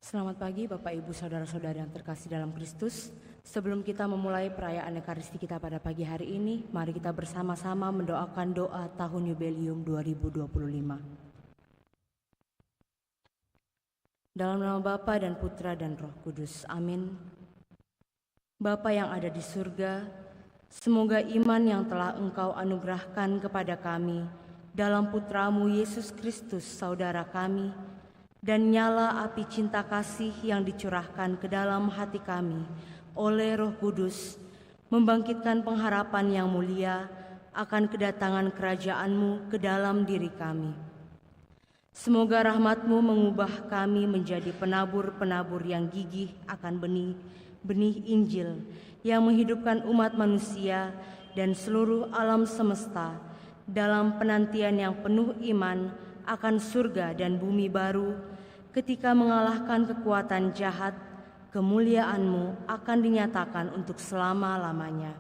Selamat pagi Bapak Ibu Saudara-saudara yang terkasih dalam Kristus. Sebelum kita memulai perayaan Ekaristi kita pada pagi hari ini, mari kita bersama-sama mendoakan doa tahun Yubelium 2025. Dalam nama Bapa dan Putra dan Roh Kudus, amin. Bapa yang ada di surga, semoga iman yang telah Engkau anugerahkan kepada kami dalam Putramu Yesus Kristus, Saudara kami, dan nyala api cinta kasih yang dicurahkan ke dalam hati kami oleh Roh Kudus, membangkitkan pengharapan yang mulia akan kedatangan kerajaan-Mu ke dalam diri kami. Semoga rahmat-Mu mengubah kami menjadi penabur-penabur yang gigih akan benih Injil yang menghidupkan umat manusia dan seluruh alam semesta dalam penantian yang penuh iman akan surga dan bumi baru. Ketika mengalahkan kekuatan jahat, kemuliaan-Mu akan dinyatakan untuk selama-lamanya.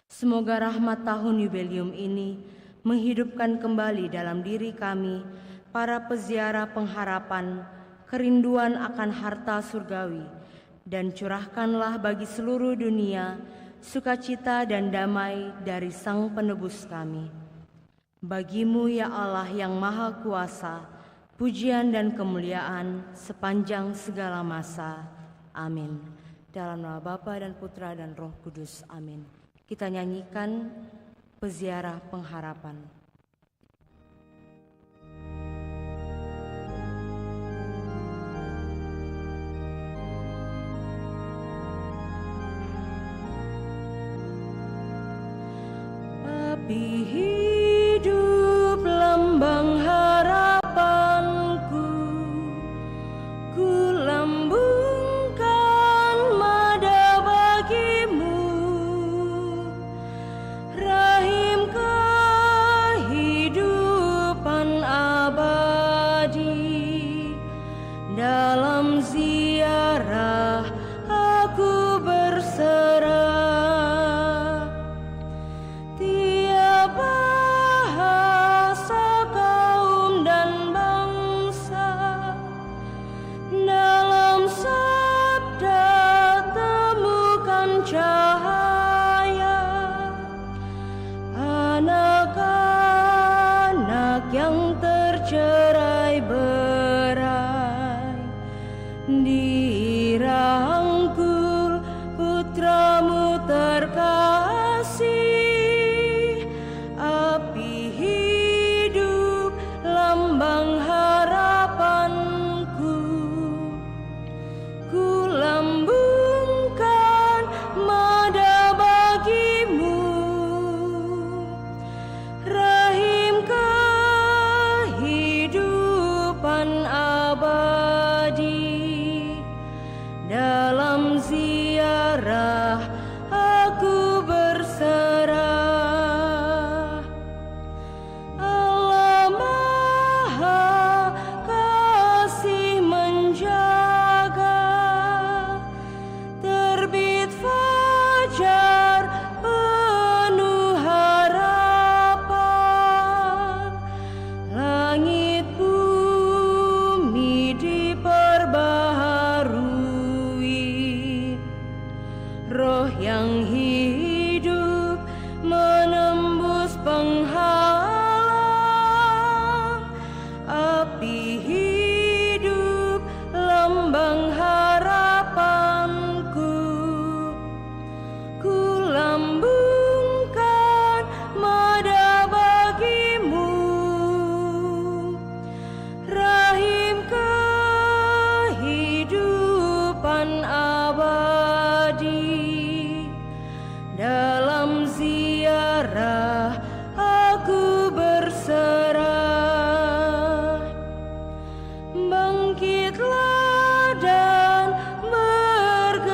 Semoga rahmat tahun Yubelium ini menghidupkan kembali dalam diri kami, para peziarah pengharapan, kerinduan akan harta surgawi, dan curahkanlah bagi seluruh dunia sukacita dan damai dari Sang Penebus kami. Bagi-Mu ya Allah yang Maha Kuasa, pujian dan kemuliaan sepanjang segala masa. Amin. Dalam nama Bapa dan Putra dan Roh Kudus. Amin. Kita nyanyikan Peziarah Pengharapan. Api hidup lambang harapanku, ku lambungkan mada bagi-Mu, rahim kehidupan abadi. Dalam ziarah aku berserah, cahaya anak-anak yang tercerai berai, dirangkul Putra-Mu terkasih. Api hidup lambang harapanku, ku lambungkan mada bagi-Mu, rahim kehidupan abadi. Dalam ziarah aku berserah. Allah Maha Kasih menjaga, terbit fajar penuh harapan, langit bumi diperbaharui, roh yang hidup menembus penghalang. Api hidup lambang harapanku, ku lambungkan mada bagi-Mu, rahim kehidupan abadi. Dalam ziarah aku berserah. Bangkitlah dan bergeraklah,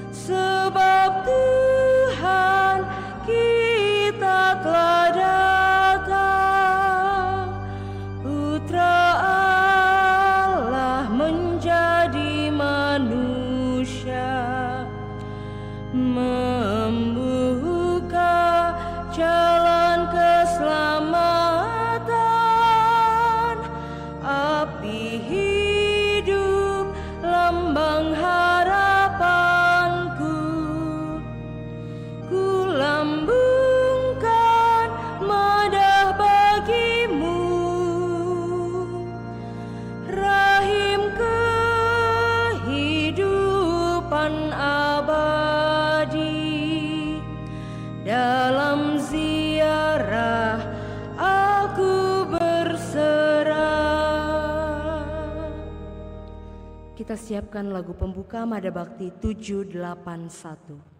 sebab Tuhan kita telah datang. Putra Allah menjadi manusia, membuka jalan keselamatan Kita siapkan lagu pembuka Mada Bakti 781.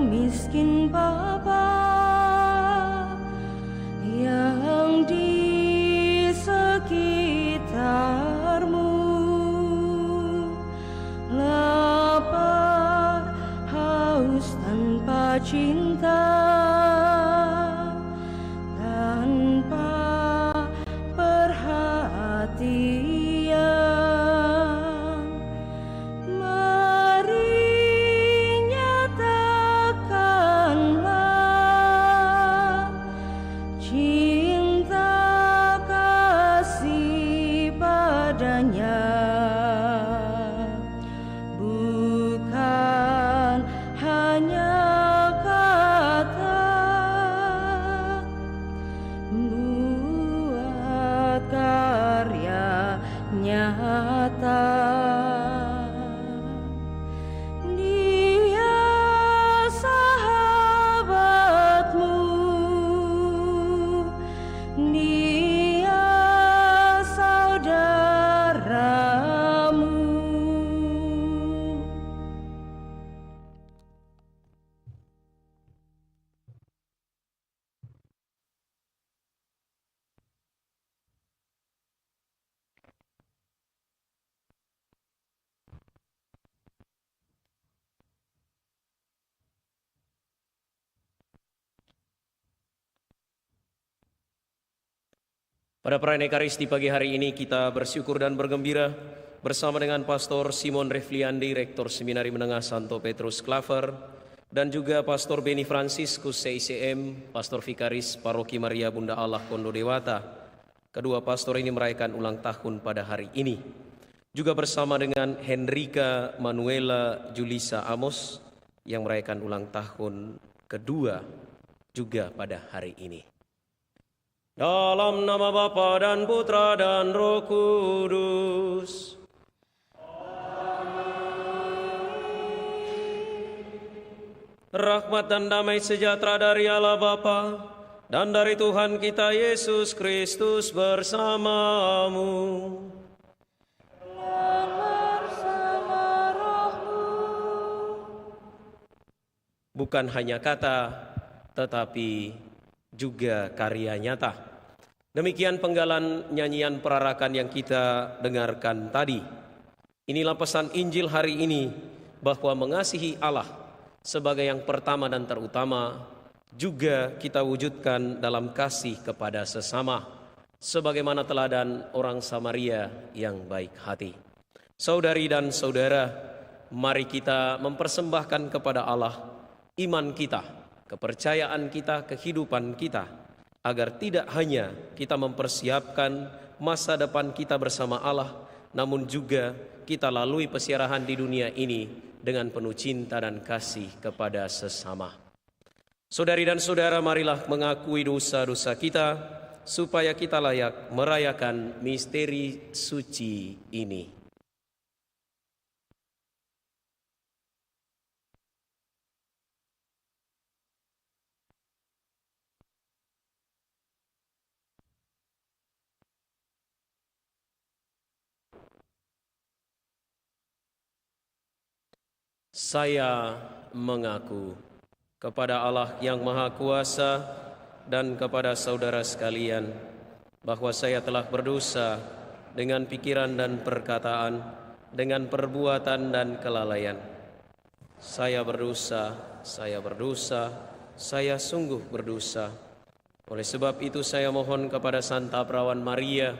Miskin Bapa yang di sekitarmu, lapar haus tanpa cinta, tanpa perhatian. Bukan hanya kata, buat karya nyata. Dia sahabatmu, dia saudaramu. Pada perayaan Ekaristi pagi hari ini kita bersyukur dan bergembira bersama dengan Pastor Simon Refliandi, Rektor Seminari Menengah Santo Petrus Klaver, dan juga Pastor Beni Franciscus CICM, Pastor Vikaris Paroki Maria Bunda Allah Kondo Dewata. Kedua pastor ini merayakan ulang tahun pada hari ini. Juga bersama dengan Henrika Manuela Julisa Amos yang merayakan ulang tahun kedua juga pada hari ini. Dalam nama Bapa dan Putra dan Roh Kudus. Rahmat dan damai sejahtera dari Allah Bapa dan dari Tuhan kita Yesus Kristus bersamamu. Dan bersama rohmu. Bukan hanya kata, tetapi juga karya nyata. Demikian penggalan nyanyian perarakan yang kita dengarkan tadi. Inilah pesan Injil hari ini, bahwa mengasihi Allah sebagai yang pertama dan terutama juga kita wujudkan dalam kasih kepada sesama, sebagaimana teladan orang Samaria yang baik hati. Saudari dan saudara, mari kita mempersembahkan kepada Allah iman kita, kepercayaan kita, kehidupan kita, agar tidak hanya kita mempersiapkan masa depan kita bersama Allah, namun juga kita lalui pesiarahan di dunia ini dengan penuh cinta dan kasih kepada sesama. Saudari dan saudara, marilah mengakui dosa-dosa kita supaya kita layak merayakan misteri suci ini. Saya mengaku kepada Allah yang Maha Kuasa dan kepada saudara sekalian bahwa saya telah berdosa dengan pikiran dan perkataan, dengan perbuatan dan kelalaian. Saya berdosa, saya sungguh berdosa. Oleh sebab itu saya mohon kepada Santa Perawan Maria,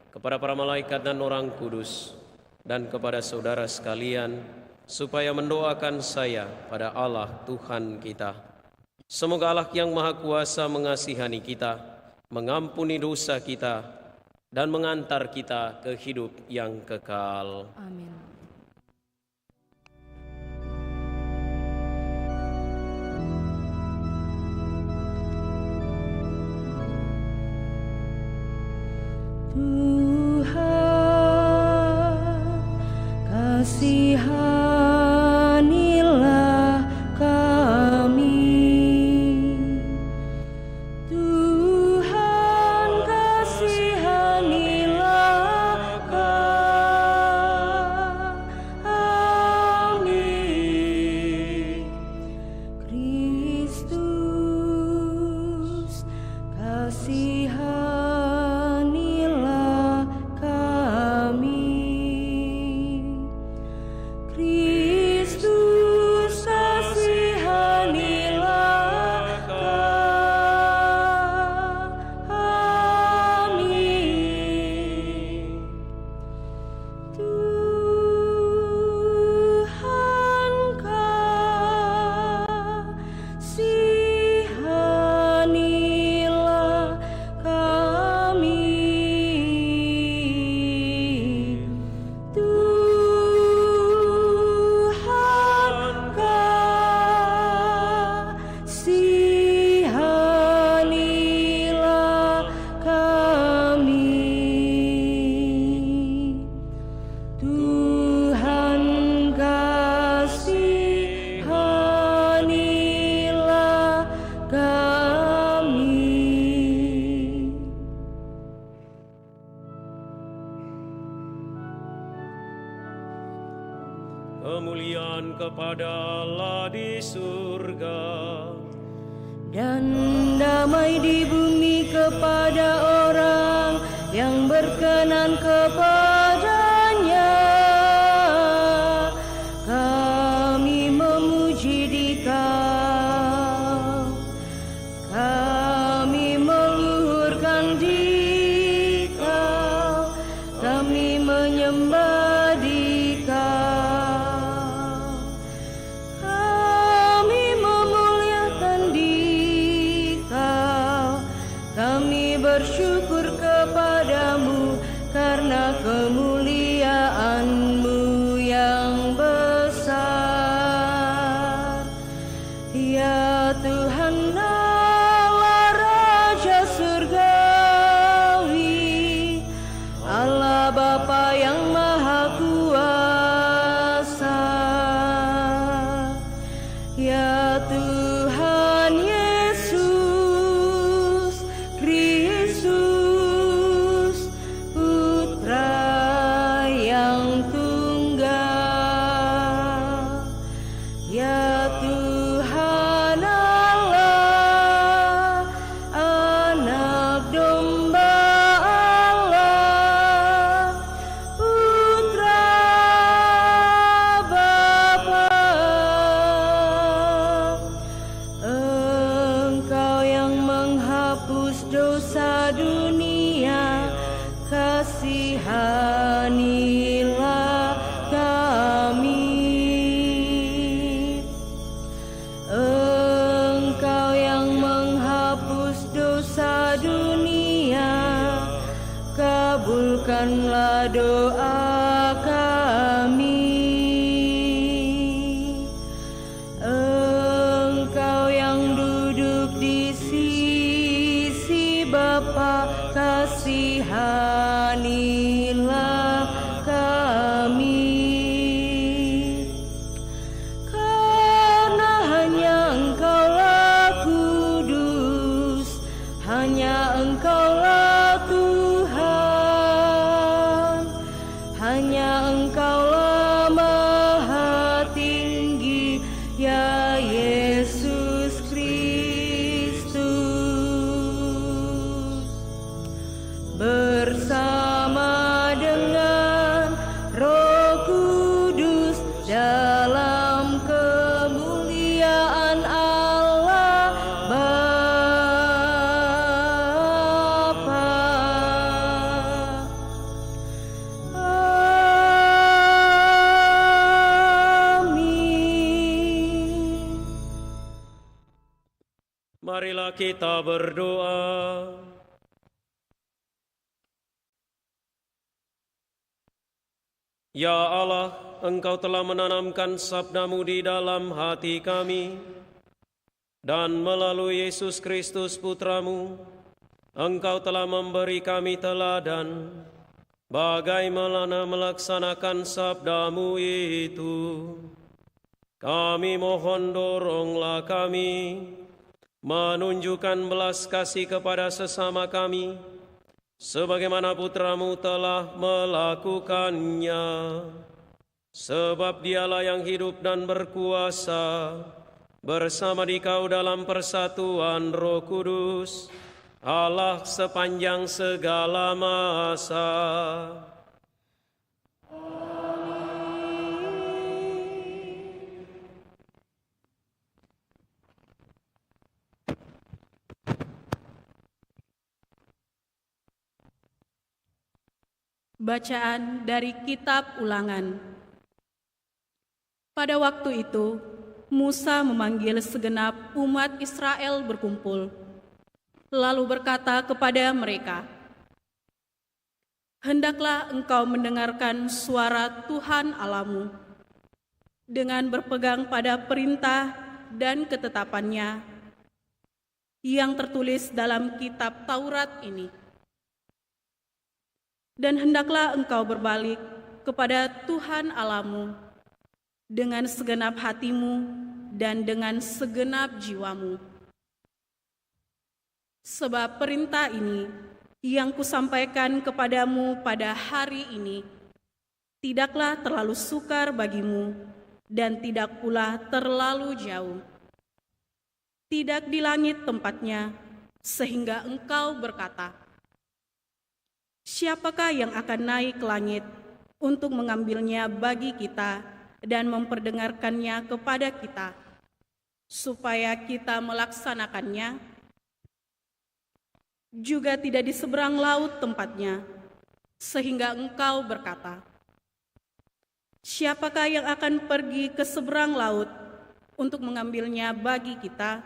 kepada para malaikat dan orang kudus, dan kepada saudara sekalian, supaya mendoakan saya pada Allah Tuhan kita. Semoga Allah yang Maha Kuasa mengasihani kita, mengampuni dosa kita, dan mengantar kita ke hidup yang kekal. Amin. Tuhan, kasihanilah kami. Tuhan, kasihanilah kami. Kristus, kasihanilah kami. Kristus, kasihanilah kami. Tuhan, kasihanilah kami. Tuhan, kasihanilah kami. Tuhan, kasihanilah kami. Kemuliaan kepada Allah di surga Dan damai di bumi kepada orang yang berkenan kepadanya. Kami memuji Dikau, kami meluhurkan Dikau, kami menyembah Dikau, kami memuliakan Dikau, kami bersyukur kepadamu karena kemuliaan-Mu yang besar. Ya Tuhan Allah Raja Surgawi, Allah Bapa yang Maha Kuasa. Ya Tuhan Yesus Kristus, Putra yang tunggal. Ya Tuhan Allah, Anak Domba Allah, Putra Bapa. Engkau yang menghapus dosa dunia, kasihanilah kami. Engkau yang menghapus dosa dunia, kabulkanlah doa kami. Tuhan Allah Bapa. Amin. Marilah kita berdoa. Ya Allah, Engkau telah menanamkan sabda-Mu di dalam hati kami, dan melalui Yesus Kristus Putra-Mu, Engkau telah memberi kami teladan bagaimana melaksanakan sabda-Mu itu. Kami mohon doronglah kami menunjukkan belas kasih kepada sesama kami, sebagaimana Putra-Mu telah melakukannya. Sebab Dialah yang hidup dan berkuasa bersama Dikau dalam persatuan Roh Kudus, Allah sepanjang segala masa. Bacaan dari Kitab Ulangan. Pada waktu itu, Musa memanggil segenap umat Israel berkumpul, lalu berkata kepada mereka, "Hendaklah engkau mendengarkan suara Tuhan Allahmu, dengan berpegang pada perintah dan ketetapannya yang tertulis dalam kitab Taurat ini. Dan hendaklah engkau berbalik kepada Tuhan Allahmu dengan segenap hatimu dan dengan segenap jiwamu. Sebab perintah ini yang kusampaikan kepadamu pada hari ini tidaklah terlalu sukar bagimu dan tidak pula terlalu jauh. Tidak di langit tempatnya, sehingga engkau berkata, siapakah yang akan naik ke langit untuk mengambilnya bagi kita dan memperdengarkannya kepada kita, supaya kita melaksanakannya? Juga tidak di seberang laut tempatnya, sehingga engkau berkata, siapakah yang akan pergi ke seberang laut untuk mengambilnya bagi kita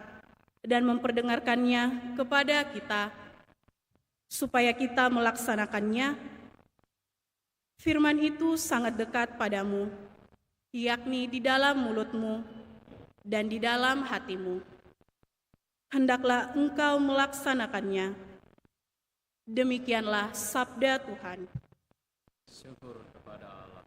dan memperdengarkannya kepada kita, supaya kita melaksanakannya? Firman itu sangat dekat padamu, yakni di dalam mulutmu dan di dalam hatimu. Hendaklah engkau melaksanakannya. Demikianlah sabda Tuhan. Syukur kepada Allah.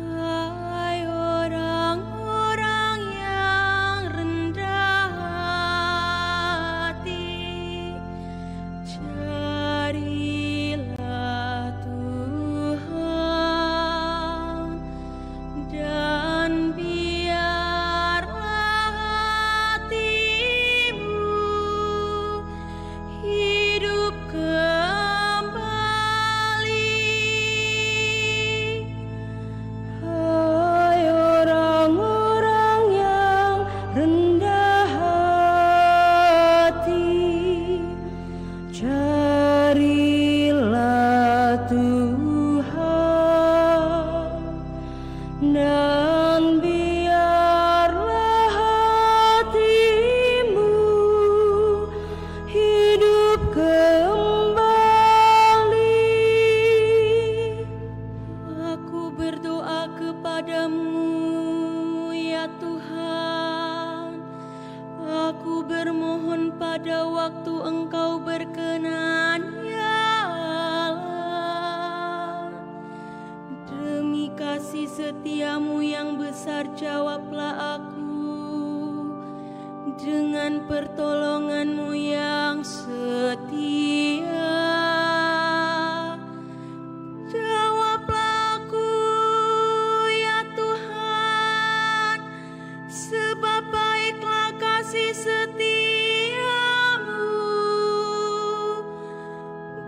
Hai orang-orang yang rendah hati, carilah Tuhan dan biarlah hatimu hidup kembali. Hai orang-orang yang rendah hati, carilah Tuhan dan biarlah hatimu hidup kembali. Aku berdoa kepadamu, ya Tuhan. Aku bermohon pada waktu Engkau berkenan, ya Allah. Demi kasih setiamu yang besar, jawablah tolonglah aku dengan pertolongan-Mu yang setia. Jawablah aku, ya Tuhan, sebab baiklah kasih setia-Mu.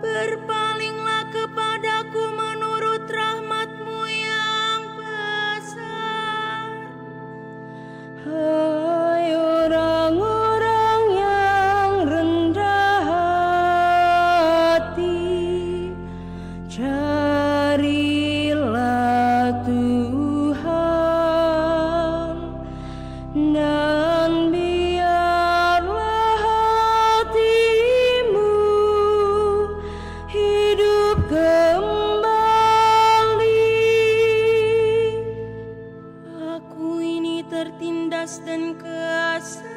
Berpalinglah kepadaku menurut rahmat-Mu yang besar. Hai orang-orang yang rendah hati, carilah Tuhan dan biarlah hatimu hidup kembali. Aku ini tertindas dan kesakitan.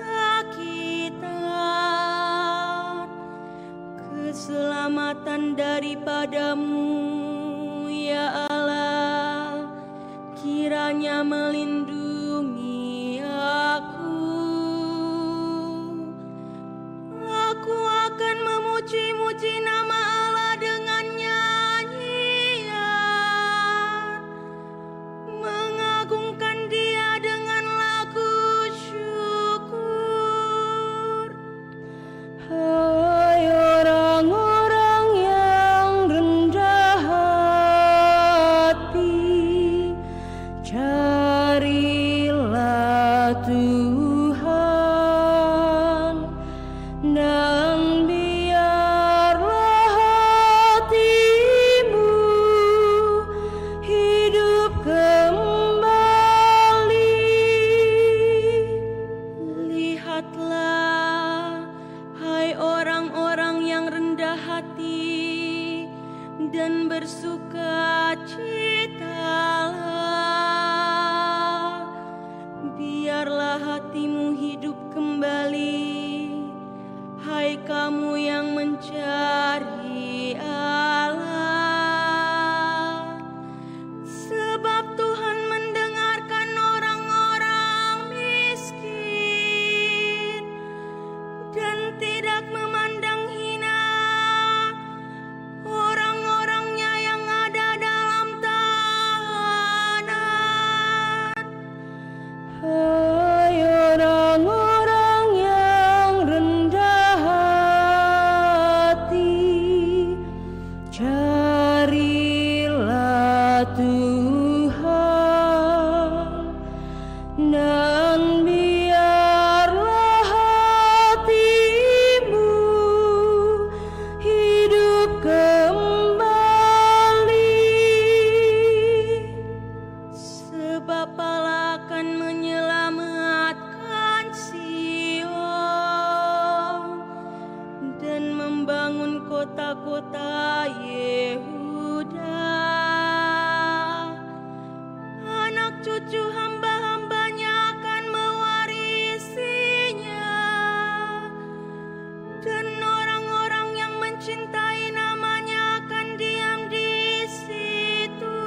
Keselamatan daripada-Mu, ya Allah, kiranya melindungi aku. Aku akan memuji-muji nama Allah dengan nyanyian, mengagungkan Dia dengan lagu syukur. Hai orang-orang yang rendah hati, carilah Tuhan dan biarlah hatimu hidup kembali. Lihatlah, hai orang-orang yang rendah hati dan bersukacitalah. Biarlah hatimu hidup kembali, hai kamu yang mencari Allah. Sebab Tuhan mendengarkan orang-orang miskin dan tidak memandang hina orang-orangnya yang ada dalam tahanan. Hai orang-orang yang rendah hati, carilah Tuhan dan biarlah hatimu hidup kembali. Sebab Allah akan menyelamatkan Sion dan membangun kota-kota Yehuda. Anak cucu hamba-hambanya akan mewarisinya, dan orang-orang yang mencintai namanya akan diam di situ.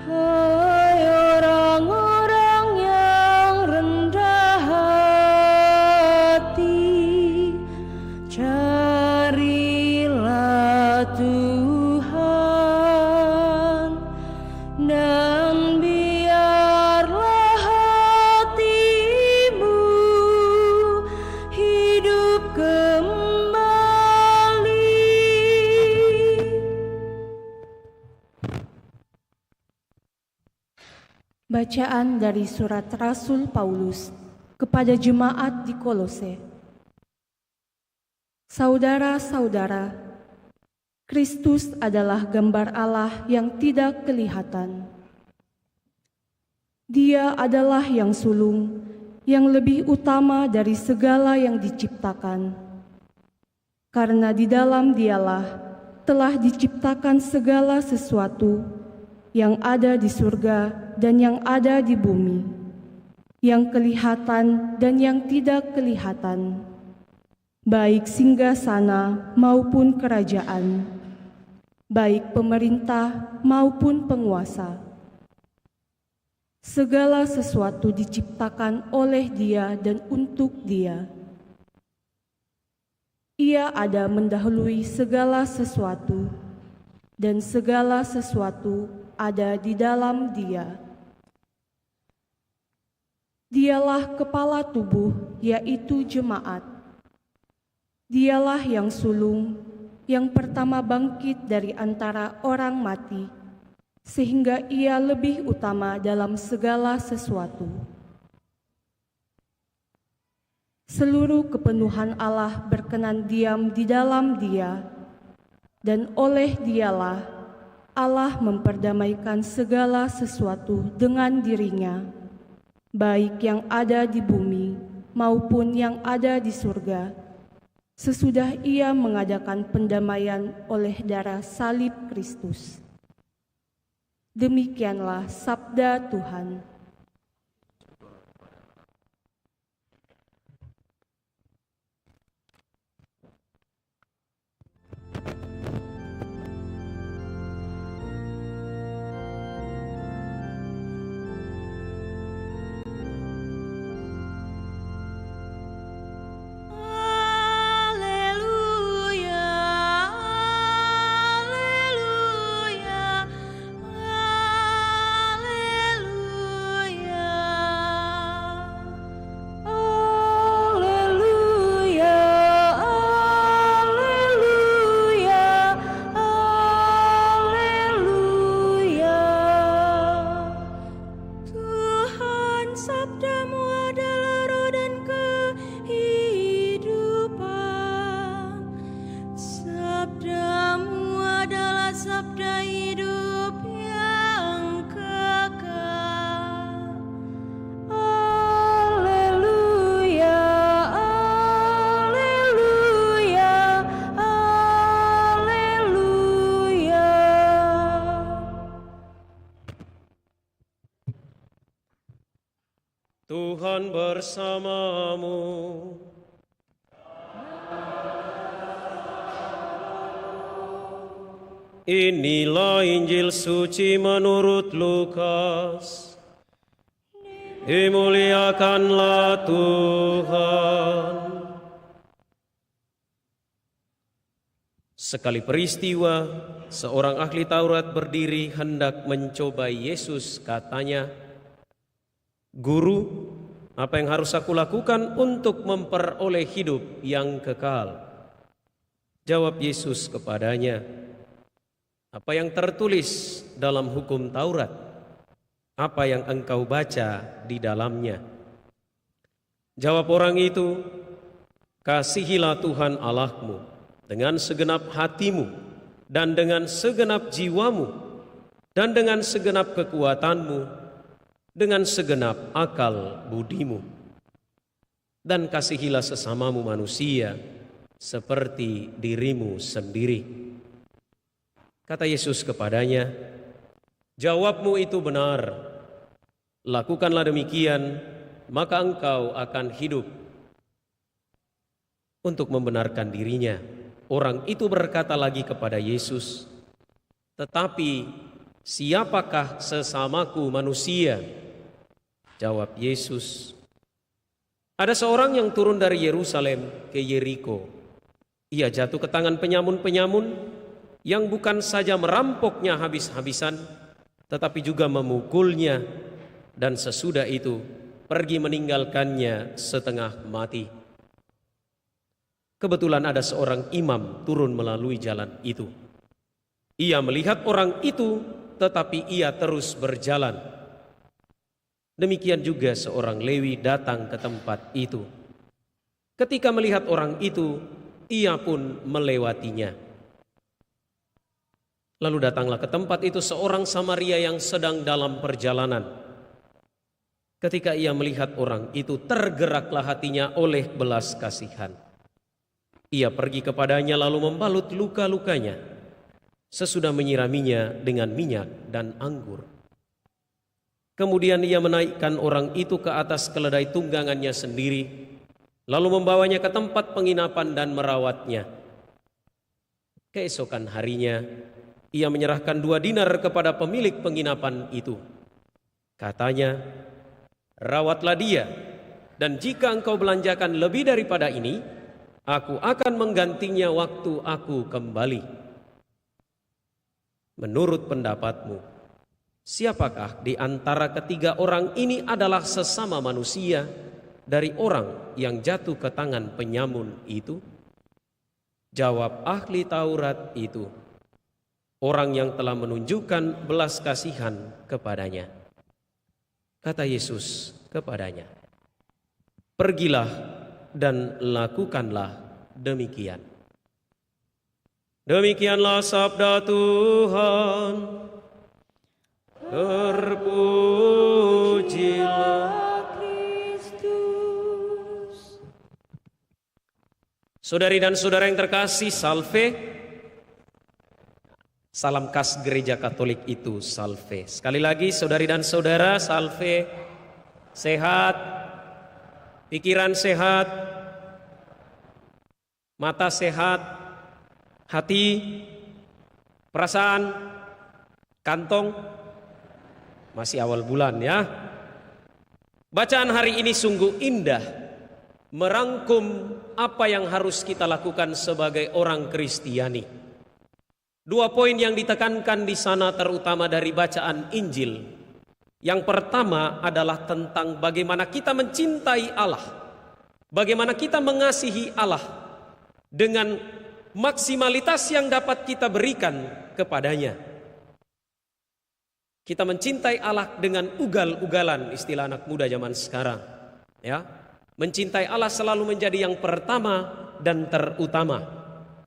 Hai orang-orang yang rendah hati, carilah Tuhan dan biarlah hatimu hidup kembali. Bacaan dari surat Rasul Paulus kepada jemaat di Kolose. Saudara-saudara, Kristus adalah gambar Allah yang tidak kelihatan. Dia adalah yang sulung, yang lebih utama dari segala yang diciptakan. Karena di dalam Dialah telah diciptakan segala sesuatu yang ada di surga dan yang ada di bumi, yang kelihatan dan yang tidak kelihatan, baik singgasana maupun kerajaan, baik pemerintah maupun penguasa. Segala sesuatu diciptakan oleh Dia dan untuk Dia. Ia ada mendahului segala sesuatu, dan segala sesuatu ada di dalam Dia. Dialah kepala tubuh, yaitu jemaat. Dialah yang sulung, yang pertama bangkit dari antara orang mati, sehingga Ia lebih utama dalam segala sesuatu. Seluruh kepenuhan Allah berkenan diam di dalam Dia, dan oleh Dialah Allah memperdamaikan segala sesuatu dengan dirinya, baik yang ada di bumi maupun yang ada di surga, sesudah Ia mengadakan pendamaian oleh darah salib Kristus. Demikianlah sabda Tuhan. Tuhan bersamamu. Inilah Injil suci menurut Lukas. Dimuliakanlah Tuhan. Sekali peristiwa, seorang ahli Taurat berdiri hendak mencoba Yesus. Katanya, "Guru, apa yang harus aku lakukan untuk memperoleh hidup yang kekal?" Jawab Yesus kepadanya, "Apa yang tertulis dalam hukum Taurat? Apa yang engkau baca di dalamnya?" Jawab orang itu, "Kasihilah Tuhan Allahmu dengan segenap hatimu, dan dengan segenap jiwamu, dan dengan segenap kekuatanmu, dengan segenap akal budimu. Dan kasihilah sesamamu manusia seperti dirimu sendiri." Kata Yesus kepadanya, "Jawabmu itu benar. Lakukanlah demikian, maka engkau akan hidup." Untuk membenarkan dirinya, orang itu berkata lagi kepada Yesus, "Tetapi siapakah sesamaku manusia?" Jawab Yesus, "Ada seorang yang turun dari Yerusalem ke Yeriko. Ia jatuh ke tangan penyamun-penyamun yang bukan saja merampoknya habis-habisan, tetapi juga memukulnya, dan sesudah itu pergi meninggalkannya setengah mati. Kebetulan ada seorang imam turun melalui jalan itu. Ia melihat orang itu, tetapi ia terus berjalan. Demikian juga seorang Lewi datang ke tempat itu. Ketika melihat orang itu, ia pun melewatinya. Lalu datanglah ke tempat itu seorang Samaria yang sedang dalam perjalanan. Ketika ia melihat orang itu, tergeraklah hatinya oleh belas kasihan. Ia pergi kepadanya lalu membalut luka-lukanya, sesudah menyiraminya dengan minyak dan anggur. Kemudian ia menaikkan orang itu ke atas keledai tunggangannya sendiri, lalu membawanya ke tempat penginapan dan merawatnya. Keesokan harinya, ia menyerahkan 2 dinar kepada pemilik penginapan itu. Katanya, rawatlah dia, dan jika engkau belanjakan lebih daripada ini, aku akan menggantinya waktu aku kembali. Menurut pendapatmu, siapakah di antara ketiga orang ini adalah sesama manusia dari orang yang jatuh ke tangan penyamun itu? Jawab ahli Taurat itu, orang yang telah menunjukkan belas kasihan kepadanya. Kata Yesus kepadanya, pergilah dan lakukanlah demikian. Demikianlah sabda Tuhan. Terpujilah Kristus. Saudari dan saudara yang terkasih, salve. Salam khas gereja Katolik itu salve. Sekali lagi saudari dan saudara, salve. Sehat, pikiran sehat, mata sehat, hati, perasaan, kantong. Masih awal bulan ya. Bacaan hari ini sungguh indah, merangkum apa yang harus kita lakukan sebagai orang Kristiani. 2 poin yang ditekankan di sana terutama dari bacaan Injil. Yang pertama adalah tentang bagaimana kita mencintai Allah, bagaimana kita mengasihi Allah dengan maksimalitas yang dapat kita berikan kepadanya. Kita mencintai Allah dengan ugal-ugalan, istilah anak muda zaman sekarang. Ya, mencintai Allah selalu menjadi yang pertama dan terutama.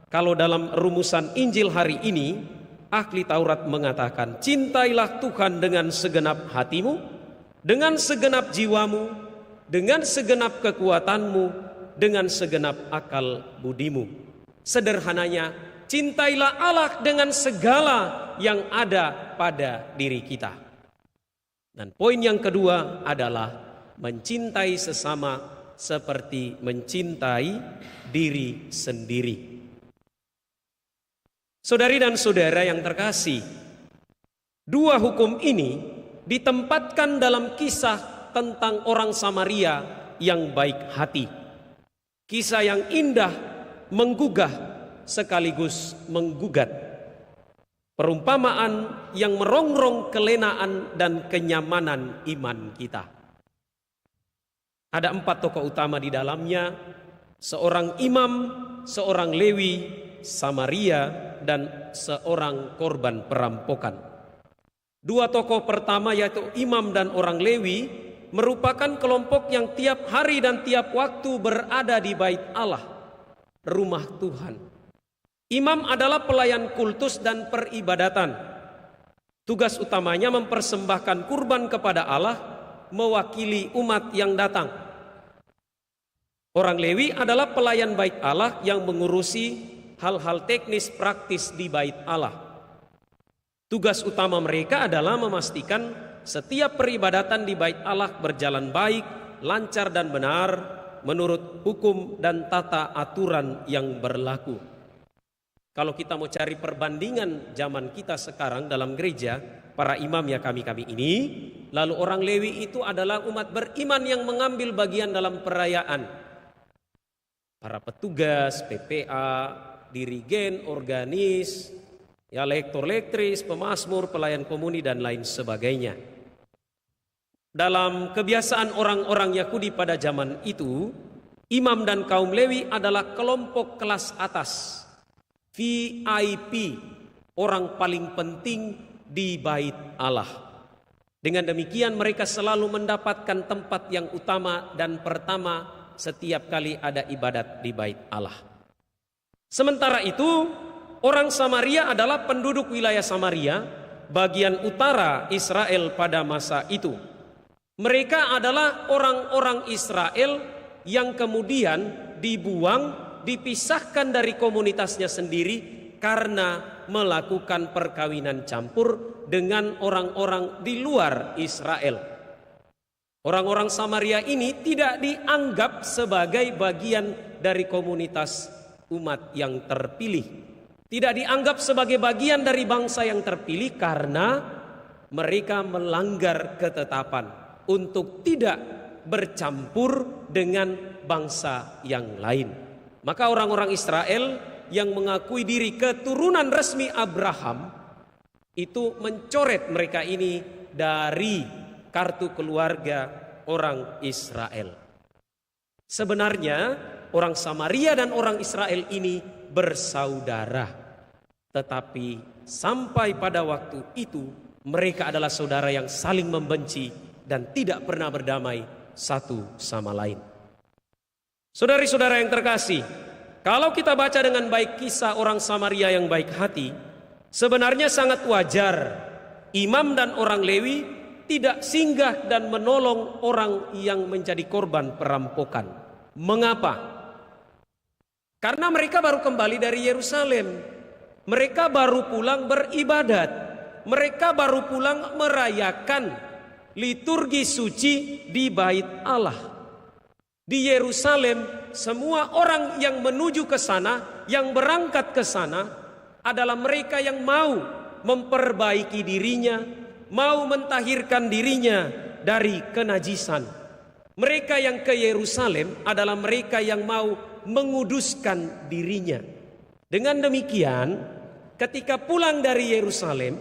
Kalau dalam rumusan Injil hari ini, ahli Taurat mengatakan, cintailah Tuhan dengan segenap hatimu, dengan segenap jiwamu, dengan segenap kekuatanmu, dengan segenap akal budimu. Sederhananya, cintailah Allah dengan segala yang ada pada diri kita. Dan poin yang kedua adalah mencintai sesama seperti mencintai diri sendiri. Saudari dan saudara yang terkasih, 2 hukum ini ditempatkan dalam kisah tentang orang Samaria yang baik hati. Kisah yang indah, menggugah sekaligus menggugat. Perumpamaan yang merongrong kelenaan dan kenyamanan iman kita. Ada 4 tokoh utama di dalamnya, seorang imam, seorang Lewi, Samaria, dan seorang korban perampokan. 2 tokoh pertama yaitu imam dan orang Lewi merupakan kelompok yang tiap hari dan tiap waktu berada di bait Allah, rumah Tuhan. Imam adalah pelayan kultus dan peribadatan. Tugas utamanya mempersembahkan kurban kepada Allah, mewakili umat yang datang. Orang Lewi adalah pelayan bait Allah yang mengurusi hal-hal teknis praktis di bait Allah. Tugas utama mereka adalah memastikan setiap peribadatan di bait Allah berjalan baik, lancar dan benar menurut hukum dan tata aturan yang berlaku. Kalau kita mau cari perbandingan zaman kita sekarang dalam gereja, para imam ya kami ini, lalu orang Lewi itu adalah umat beriman yang mengambil bagian dalam perayaan. Para petugas, PPA, dirigen, organis, ya lektor, lektris, pemasmur, pelayan komuni dan lain sebagainya. Dalam kebiasaan orang-orang Yahudi pada zaman itu, imam dan kaum Lewi adalah kelompok kelas atas, VIP, orang paling penting di bait Allah. Dengan demikian mereka selalu mendapatkan tempat yang utama dan pertama setiap kali ada ibadat di bait Allah. Sementara itu, orang Samaria adalah penduduk wilayah Samaria, bagian utara Israel pada masa itu. Mereka adalah orang-orang Israel yang kemudian dibuang, dipisahkan dari komunitasnya sendiri karena melakukan perkawinan campur dengan orang-orang di luar Israel. Orang-orang Samaria ini tidak dianggap sebagai bagian dari komunitas umat yang terpilih, tidak dianggap sebagai bagian dari bangsa yang terpilih karena mereka melanggar ketetapan untuk tidak bercampur dengan bangsa yang lain. Maka orang-orang Israel yang mengakui diri keturunan resmi Abraham itu mencoret mereka ini dari kartu keluarga orang Israel. Sebenarnya orang Samaria dan orang Israel ini bersaudara, tetapi sampai pada waktu itu mereka adalah saudara yang saling membenci dan tidak pernah berdamai satu sama lain. Saudari-saudara yang terkasih, kalau kita baca dengan baik kisah orang Samaria yang baik hati, sebenarnya sangat wajar imam dan orang Lewi tidak singgah dan menolong orang yang menjadi korban perampokan. Mengapa? Karena mereka baru kembali dari Yerusalem. Mereka baru pulang beribadat. Mereka baru pulang merayakan liturgi suci di Bait Allah. Di Yerusalem, semua orang yang menuju ke sana, yang berangkat ke sana adalah mereka yang mau memperbaiki dirinya, mau mentahirkan dirinya dari kenajisan. Mereka yang ke Yerusalem adalah mereka yang mau menguduskan dirinya. Dengan demikian, ketika pulang dari Yerusalem,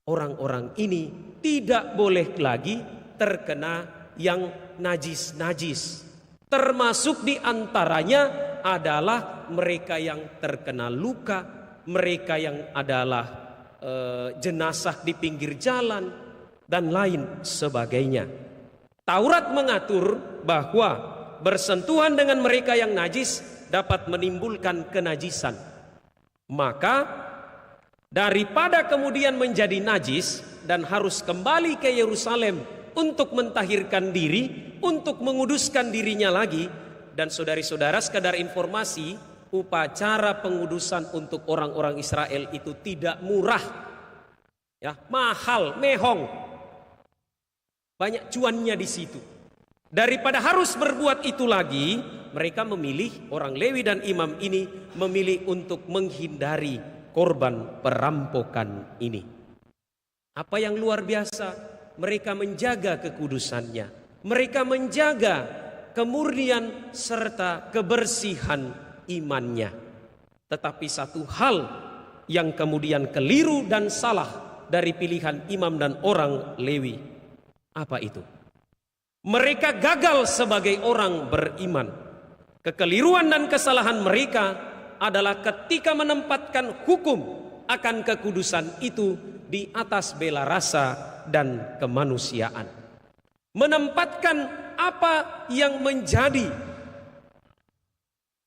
orang-orang ini tidak boleh lagi terkena yang najis-najis. Termasuk di antaranya adalah mereka yang terkena luka, mereka yang adalah jenazah di pinggir jalan, dan lain sebagainya. Taurat mengatur bahwa bersentuhan dengan mereka yang najis dapat menimbulkan kenajisan. Maka daripada kemudian menjadi najis dan harus kembali ke Yerusalem untuk mentahirkan diri, untuk menguduskan dirinya lagi. Dan saudari-saudara, sekadar informasi, upacara pengudusan untuk orang-orang Israel itu tidak murah, ya, mahal, mehong, banyak cuannya di situ. Daripada harus berbuat itu lagi, mereka memilih, orang Lewi dan imam ini memilih untuk menghindari korban perampokan ini. Apa yang luar biasa, mereka menjaga kekudusannya, mereka menjaga kemurnian serta kebersihan imannya. Tetapi satu hal yang kemudian keliru dan salah dari pilihan imam dan orang Lewi, apa itu? Mereka gagal sebagai orang beriman. Kekeliruan dan kesalahan mereka adalah ketika menempatkan hukum akan kekudusan itu di atas bela rasa dan kemanusiaan. Menempatkan apa yang menjadi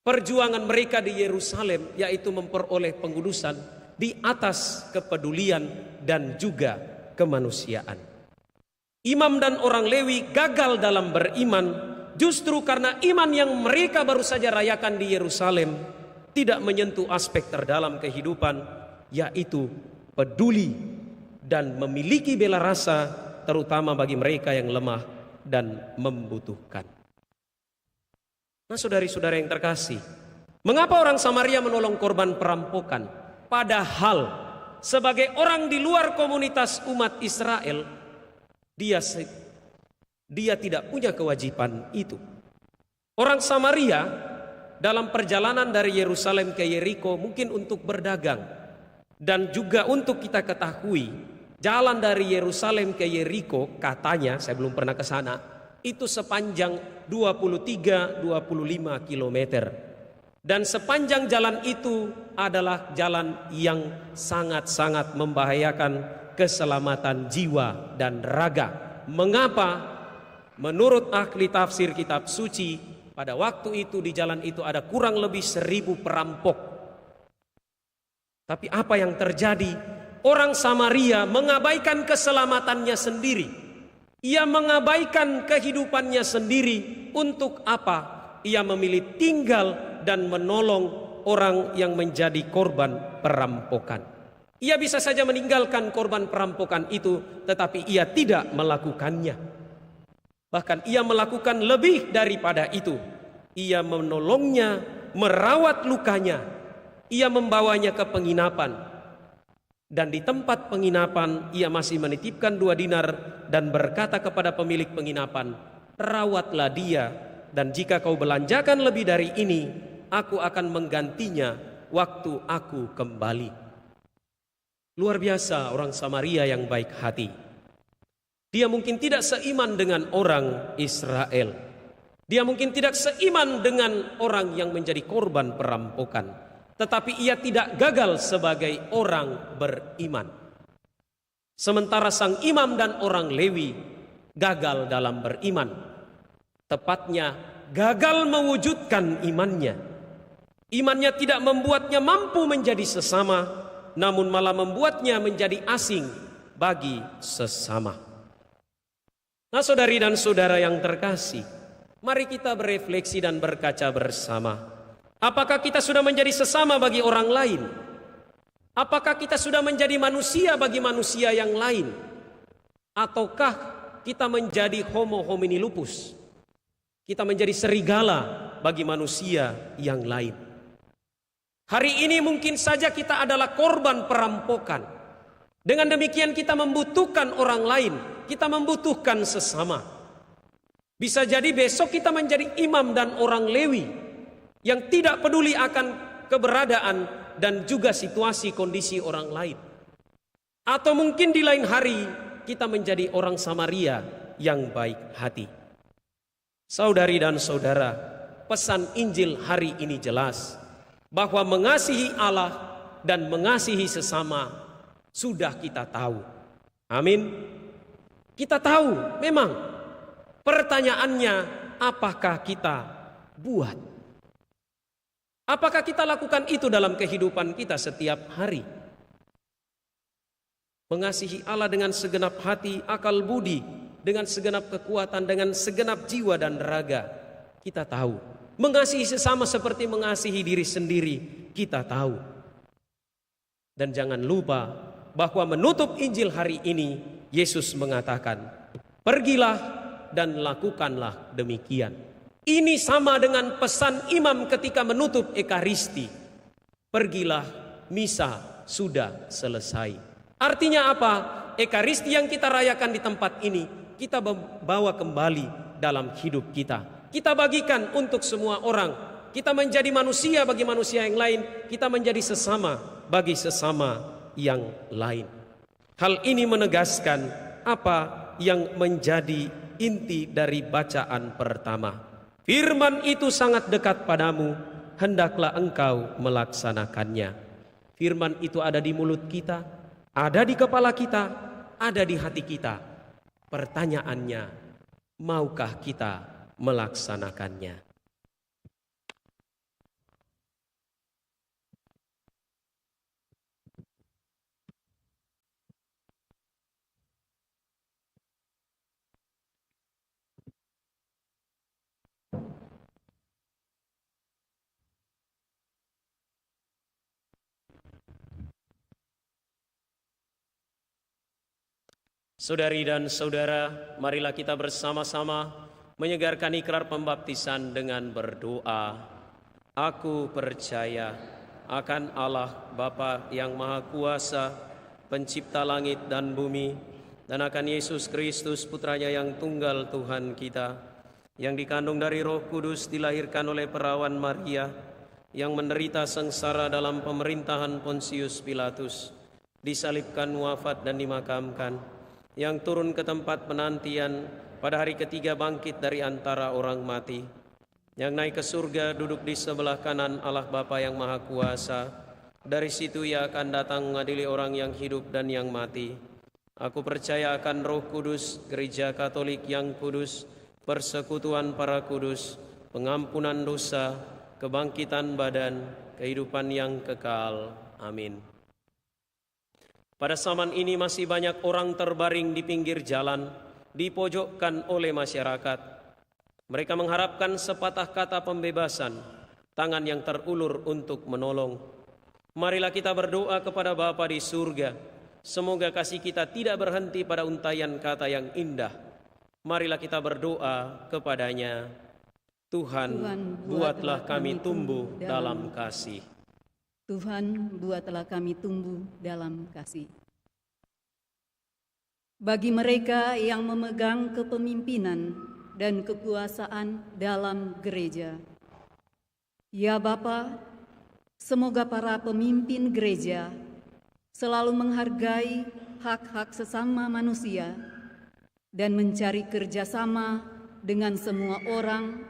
perjuangan mereka di Yerusalem, yaitu memperoleh pengudusan, di atas kepedulian dan juga kemanusiaan. Imam dan orang Lewi gagal dalam beriman justru karena iman yang mereka baru saja rayakan di Yerusalem tidak menyentuh aspek terdalam kehidupan, yaitu peduli dan memiliki bela rasa, terutama bagi mereka yang lemah dan membutuhkan. Nah, saudari-saudara yang terkasih, mengapa orang Samaria menolong korban perampokan? Padahal sebagai orang di luar komunitas umat Israel, dia tidak punya kewajiban itu. Orang Samaria dalam perjalanan dari Yerusalem ke Yeriko mungkin untuk berdagang, dan juga untuk kita ketahui, jalan dari Yerusalem ke Yeriko katanya, saya belum pernah ke sana, itu sepanjang 23-25 kilometer. Dan sepanjang jalan itu adalah jalan yang sangat-sangat membahayakan keselamatan jiwa dan raga. Mengapa? Menurut ahli tafsir kitab suci, pada waktu itu di jalan itu ada kurang lebih 1000 perampok. Tapi apa yang terjadi? Orang Samaria mengabaikan keselamatannya sendiri. Ia mengabaikan kehidupannya sendiri. Untuk apa? Ia memilih tinggal dan menolong orang yang menjadi korban perampokan. Ia bisa saja meninggalkan korban perampokan itu, tetapi ia tidak melakukannya. Bahkan ia melakukan lebih daripada itu. Ia menolongnya, merawat lukanya. Ia membawanya ke penginapan. Dan di tempat penginapan ia masih menitipkan 2 dinar dan berkata kepada pemilik penginapan, rawatlah dia, dan jika kau belanjakan lebih dari ini, aku akan menggantinya waktu aku kembali. Luar biasa orang Samaria yang baik hati. Dia mungkin tidak seiman dengan orang Israel. Dia mungkin tidak seiman dengan orang yang menjadi korban perampokan. Tetapi ia tidak gagal sebagai orang beriman. Sementara sang imam dan orang Lewi gagal dalam beriman. Tepatnya gagal mewujudkan imannya. Imannya tidak membuatnya mampu menjadi sesama, namun malah membuatnya menjadi asing bagi sesama. Nah, saudari dan saudara yang terkasih, mari kita berefleksi dan berkaca bersama. Apakah kita sudah menjadi sesama bagi orang lain? Apakah kita sudah menjadi manusia bagi manusia yang lain? Ataukah kita menjadi homo homini lupus? Kita menjadi serigala bagi manusia yang lain. Hari ini mungkin saja kita adalah korban perampokan. Dengan demikian kita membutuhkan orang lain, kita membutuhkan sesama. Bisa jadi besok kita menjadi imam dan orang Lewi yang tidak peduli akan keberadaan dan juga situasi kondisi orang lain. Atau mungkin di lain hari kita menjadi orang Samaria yang baik hati. Saudari dan saudara, pesan Injil hari ini jelas bahwa mengasihi Allah dan mengasihi sesama sudah kita tahu. Amin. Kita tahu memang. Pertanyaannya, apakah kita buat? Apakah kita lakukan itu dalam kehidupan kita setiap hari? Mengasihi Allah dengan segenap hati, akal budi, dengan segenap kekuatan, dengan segenap jiwa dan raga, kita tahu. Mengasihi sesama seperti mengasihi diri sendiri, kita tahu. Dan jangan lupa bahwa menutup Injil hari ini, Yesus mengatakan, pergilah dan lakukanlah demikian. Ini sama dengan pesan imam ketika menutup Ekaristi. Pergilah, misa sudah selesai. Artinya apa? Ekaristi yang kita rayakan di tempat ini, kita bawa kembali dalam hidup kita. Kita bagikan untuk semua orang. Kita menjadi manusia bagi manusia yang lain. Kita menjadi sesama bagi sesama yang lain. Hal ini menegaskan apa yang menjadi inti dari bacaan pertama. Firman itu sangat dekat padamu, hendaklah engkau melaksanakannya. Firman itu ada di mulut kita, ada di kepala kita, ada di hati kita. Pertanyaannya, maukah kita melaksanakannya? Saudari dan saudara, marilah kita bersama-sama menyegarkan ikrar pembaptisan dengan berdoa. Aku percaya akan Allah Bapa yang Maha Kuasa, pencipta langit dan bumi, dan akan Yesus Kristus Putranya yang tunggal Tuhan kita, yang dikandung dari Roh Kudus, dilahirkan oleh perawan Maria, yang menderita sengsara dalam pemerintahan Pontius Pilatus, disalibkan, wafat dan dimakamkan, yang turun ke tempat penantian, pada hari ketiga bangkit dari antara orang mati, yang naik ke surga, duduk di sebelah kanan Allah Bapa yang Maha Kuasa. Dari situ Ia akan datang mengadili orang yang hidup dan yang mati. Aku percaya akan Roh Kudus, Gereja Katolik yang kudus, persekutuan para kudus, pengampunan dosa, kebangkitan badan, kehidupan yang kekal. Amin. Pada zaman ini masih banyak orang terbaring di pinggir jalan, dipojokkan oleh masyarakat. Mereka mengharapkan sepatah kata pembebasan, tangan yang terulur untuk menolong. Marilah kita berdoa kepada Bapa di surga. Semoga kasih kita tidak berhenti pada untaian kata yang indah. Marilah kita berdoa kepadanya. Tuhan, buatlah kami tumbuh dalam kasih. Tuhan, buatlah kami tumbuh dalam kasih. Bagi mereka yang memegang kepemimpinan dan kekuasaan dalam gereja, ya Bapa, semoga para pemimpin gereja selalu menghargai hak-hak sesama manusia dan mencari kerjasama dengan semua orang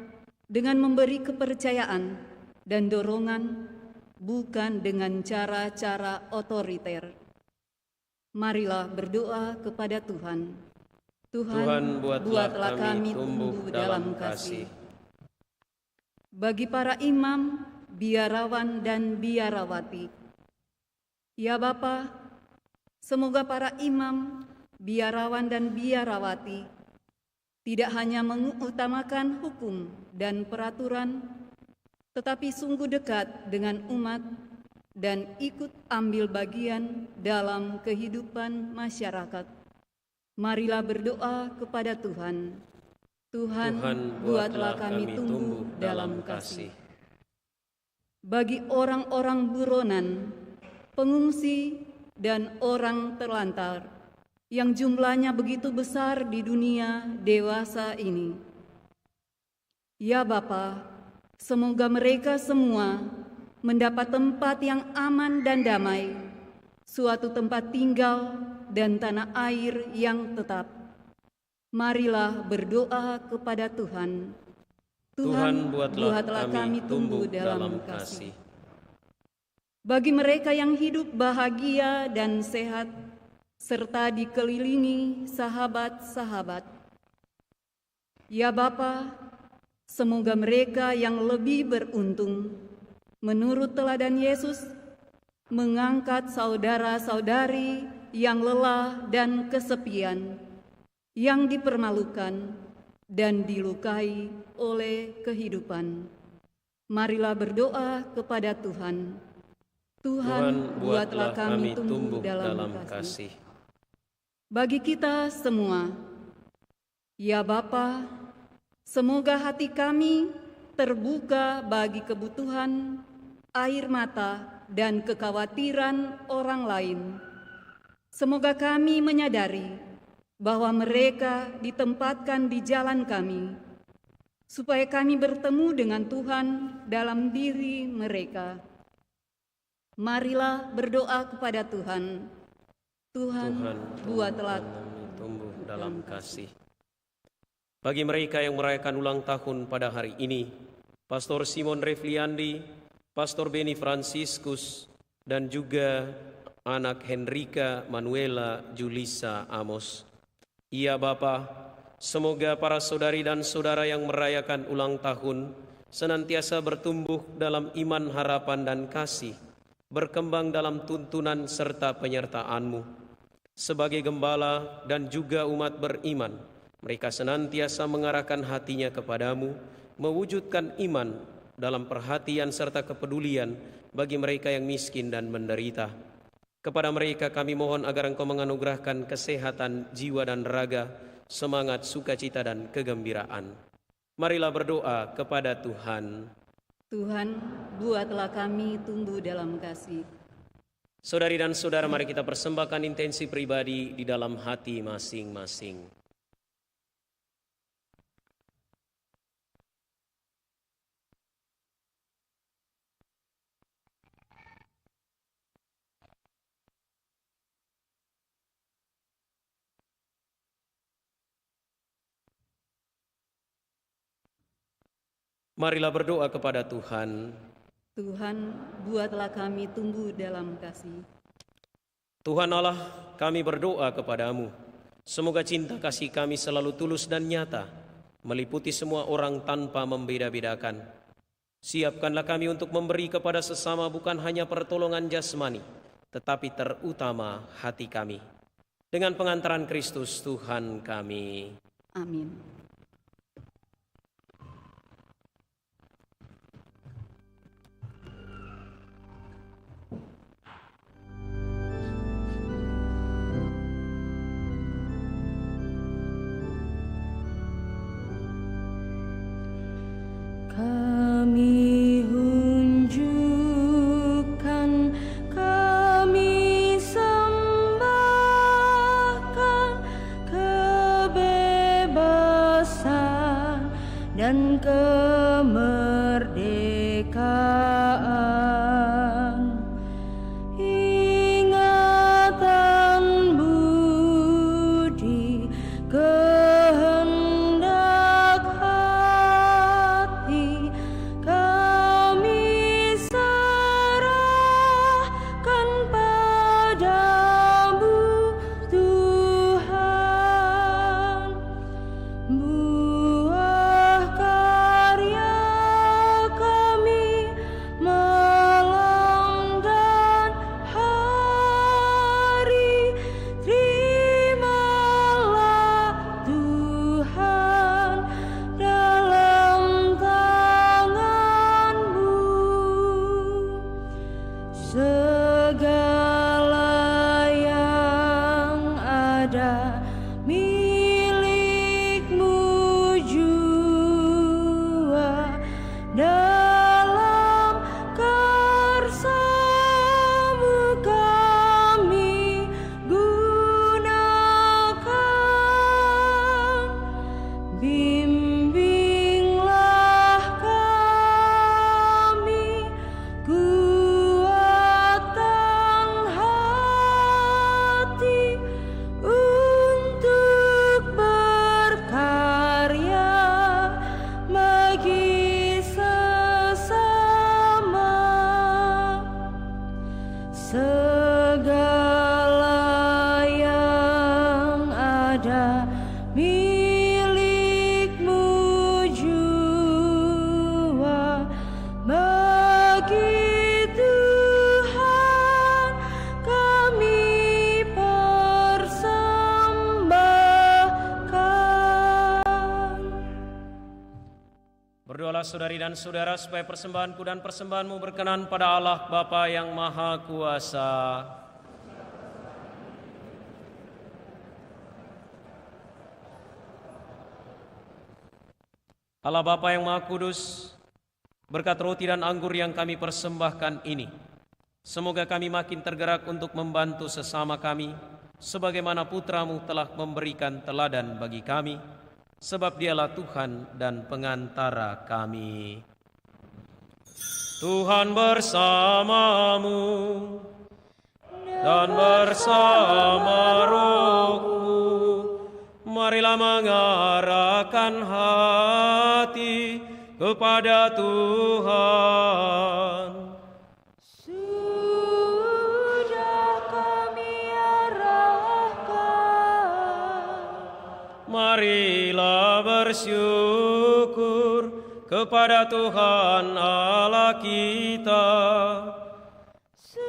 dengan memberi kepercayaan dan dorongan, bukan dengan cara-cara otoriter. Marilah berdoa kepada Tuhan. Tuhan, buatlah kami tumbuh dalam kasih. Bagi para imam, biarawan, dan biarawati, ya Bapa, semoga para imam, biarawan, dan biarawati tidak hanya mengutamakan hukum dan peraturan, tetapi sungguh dekat dengan umat dan ikut ambil bagian dalam kehidupan masyarakat. Marilah berdoa kepada Tuhan. Tuhan, buatlah kami tumbuh dalam kasih. Bagi orang-orang buronan, pengungsi, dan orang terlantar yang jumlahnya begitu besar di dunia dewasa ini, ya Bapa, semoga mereka semua mendapat tempat yang aman dan damai, suatu tempat tinggal dan tanah air yang tetap. Marilah berdoa kepada Tuhan. Tuhan, buatlah kami tumbuh dalam kasih. Bagi mereka yang hidup bahagia dan sehat, serta dikelilingi sahabat-sahabat, ya Bapa, semoga mereka yang lebih beruntung, menurut teladan Yesus, mengangkat saudara-saudari yang lelah dan kesepian, yang dipermalukan dan dilukai oleh kehidupan. Marilah berdoa kepada Tuhan. Tuhan, buatlah kami tumbuh dalam kasih. Bagi kita semua, ya Bapa, semoga hati kami terbuka bagi kebutuhan, air mata, dan kekhawatiran orang lain. Semoga kami menyadari bahwa mereka ditempatkan di jalan kami, supaya kami bertemu dengan Tuhan dalam diri mereka. Marilah berdoa kepada Tuhan. Tuhan, buatlah kami tumbuh dalam kasih. Bagi mereka yang merayakan ulang tahun pada hari ini, Pastor Simon Refliandi, Pastor Beni Franciscus, dan juga anak Henrika Manuela Julisa Amos. Ya Bapa, semoga para saudari dan saudara yang merayakan ulang tahun senantiasa bertumbuh dalam iman, harapan, dan kasih, berkembang dalam tuntunan serta penyertaan-Mu. Sebagai gembala dan juga umat beriman, mereka senantiasa mengarahkan hatinya kepadamu, mewujudkan iman dalam perhatian serta kepedulian bagi mereka yang miskin dan menderita. Kepada mereka kami mohon agar Engkau menganugerahkan kesehatan jiwa dan raga, semangat, sukacita, dan kegembiraan. Marilah berdoa kepada Tuhan. Tuhan, buatlah kami tumbuh dalam kasih. Saudari dan saudara, mari kita persembahkan intensi pribadi di dalam hati masing-masing. Marilah berdoa kepada Tuhan. Tuhan, buatlah kami tumbuh dalam kasih. Tuhan Allah, kami berdoa kepadamu. Semoga cinta kasih kami selalu tulus dan nyata, meliputi semua orang tanpa membeda-bedakan. Siapkanlah kami untuk memberi kepada sesama bukan hanya pertolongan jasmani, tetapi terutama hati kami. Dengan pengantaran Kristus Tuhan kami. Amin. Kami hunjukkan dan kemerdekaan. Ingatan budi kehendak hati kami serahkan padamu Tuhan. Buah karya kami malam dan hari, terimalah Tuhan dalam tangan-Mu. Segala yang ada milik-Mu jua, dalam karsa-Mu kami gunakan. Bimbinglah kami, kuatkan hati untuk berkarya bagi sesama. Segala yang ada milik-Mu jua, bagi Tuhan kami persembahkan. Berdoalah saudari dan saudara supaya persembahanku dan persembahanmu berkenan pada Allah Bapa yang Maha Kuasa. Allah Bapa yang Maha Kudus, berkat roti dan anggur yang kami persembahkan ini, semoga kami makin tergerak untuk membantu sesama kami, sebagaimana Putra-Mu telah memberikan teladan bagi kami, sebab Dialah Tuhan dan pengantara kami. Tuhan bersamamu dan bersama rohmu. Marilah mengarahkan hati kepada Tuhan. Sudah kami arahkan. Marilah bersyukur kepada Tuhan Allah kita.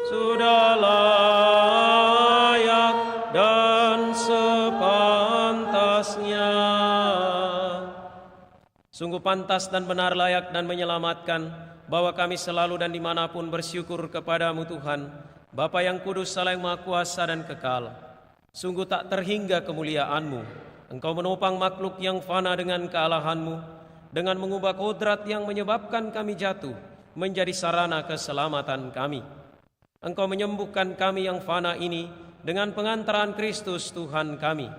Sudah layak dan sepantasnya. Sungguh pantas dan benar, layak dan menyelamatkan, bahwa kami selalu dan dimanapun bersyukur kepadamu Tuhan, Bapa yang kudus, Allah yang maha kuasa dan kekal. Sungguh tak terhingga kemuliaan-Mu. Engkau menopang makhluk yang fana dengan kealahan-Mu, dengan mengubah kodrat yang menyebabkan kami jatuh menjadi sarana keselamatan kami. Engkau menyembuhkan kami yang fana ini dengan pengantaran Kristus Tuhan kami.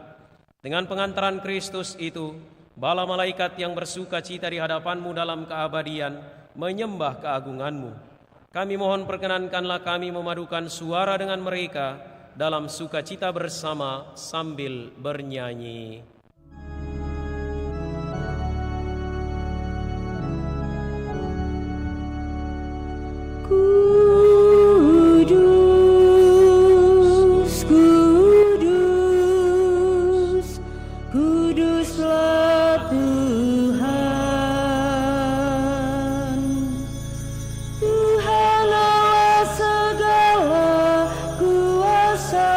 Dengan pengantaran Kristus itu, bala malaikat yang bersuka cita di hadapan-Mu dalam keabadian menyembah keagungan-Mu. Kami mohon perkenankanlah kami memadukan suara dengan mereka dalam sukacita bersama sambil bernyanyi. Kudus, kudus, kuduslah Tuhan. Tuhan Allah segala kuasa.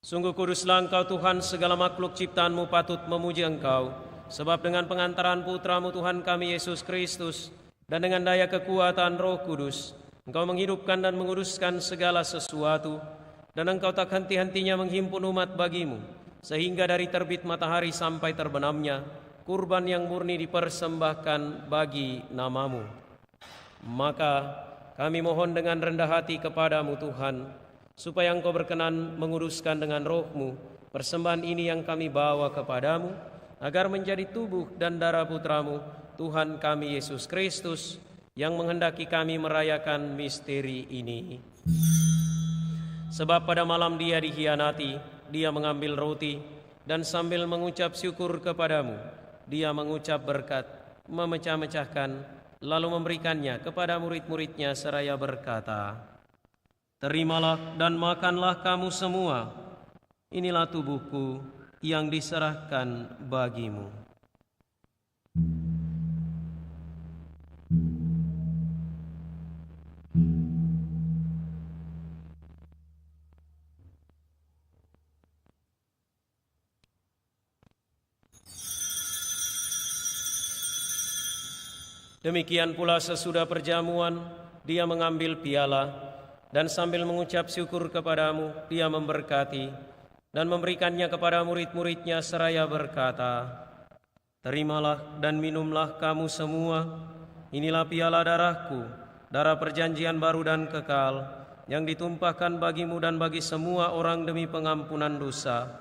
Sungguh kuduslah Engkau Tuhan, segala makhluk ciptaan-Mu patut memuji Engkau. Sebab dengan pengantaran Putra-Mu Tuhan kami Yesus Kristus, dan dengan daya kekuatan Roh Kudus, Engkau menghidupkan dan menguduskan segala sesuatu, dan Engkau tak henti-hentinya menghimpun umat bagi-Mu, sehingga dari terbit matahari sampai terbenamnya, kurban yang murni dipersembahkan bagi nama-Mu. Maka kami mohon dengan rendah hati kepada-Mu Tuhan, supaya Engkau berkenan menguduskan dengan Roh-Mu persembahan ini yang kami bawa kepada-Mu, agar menjadi tubuh dan darah Putra-Mu, Tuhan kami Yesus Kristus, yang menghendaki kami merayakan misteri ini. Sebab pada malam Dia dikhianati, Dia mengambil roti, dan sambil mengucap syukur kepada-Mu, Dia mengucap berkat, memecah-mecahkan, lalu memberikannya kepada murid-murid-Nya seraya berkata, "Terimalah dan makanlah kamu semua, inilah tubuhku yang diserahkan bagimu." Demikian pula sesudah perjamuan, Dia mengambil piala, dan sambil mengucap syukur kepada-Mu, Dia memberkati, dan memberikannya kepada murid-murid-Nya seraya berkata, "Terimalah dan minumlah kamu semua, inilah piala darah-Ku, darah perjanjian baru dan kekal, yang ditumpahkan bagimu dan bagi semua orang demi pengampunan dosa.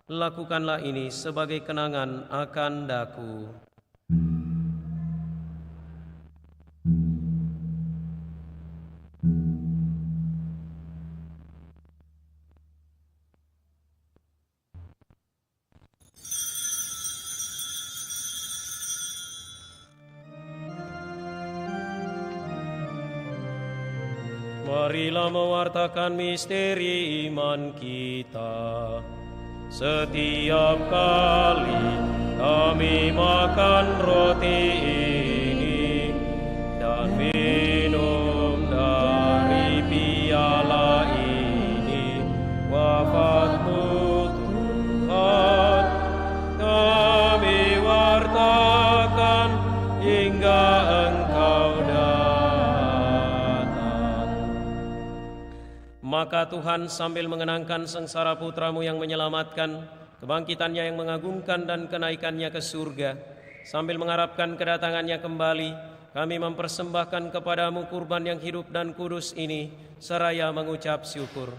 Lakukanlah ini sebagai kenangan akan Daku." Marilah mewartakan misteri iman kita. Setiap kali kami makan roti ini dan minum dari piala ini, wafat-Mu Tuhan kami wartakan hingga Engkau datang. Maka Tuhan sambil mengenangkan sengsara Putra-Mu yang menyelamatkan, kebangkitannya yang mengagumkan dan kenaikannya ke surga, sambil mengharapkan kedatangannya kembali, kami mempersembahkan kepada-Mu kurban yang hidup dan kudus ini, seraya mengucap syukur.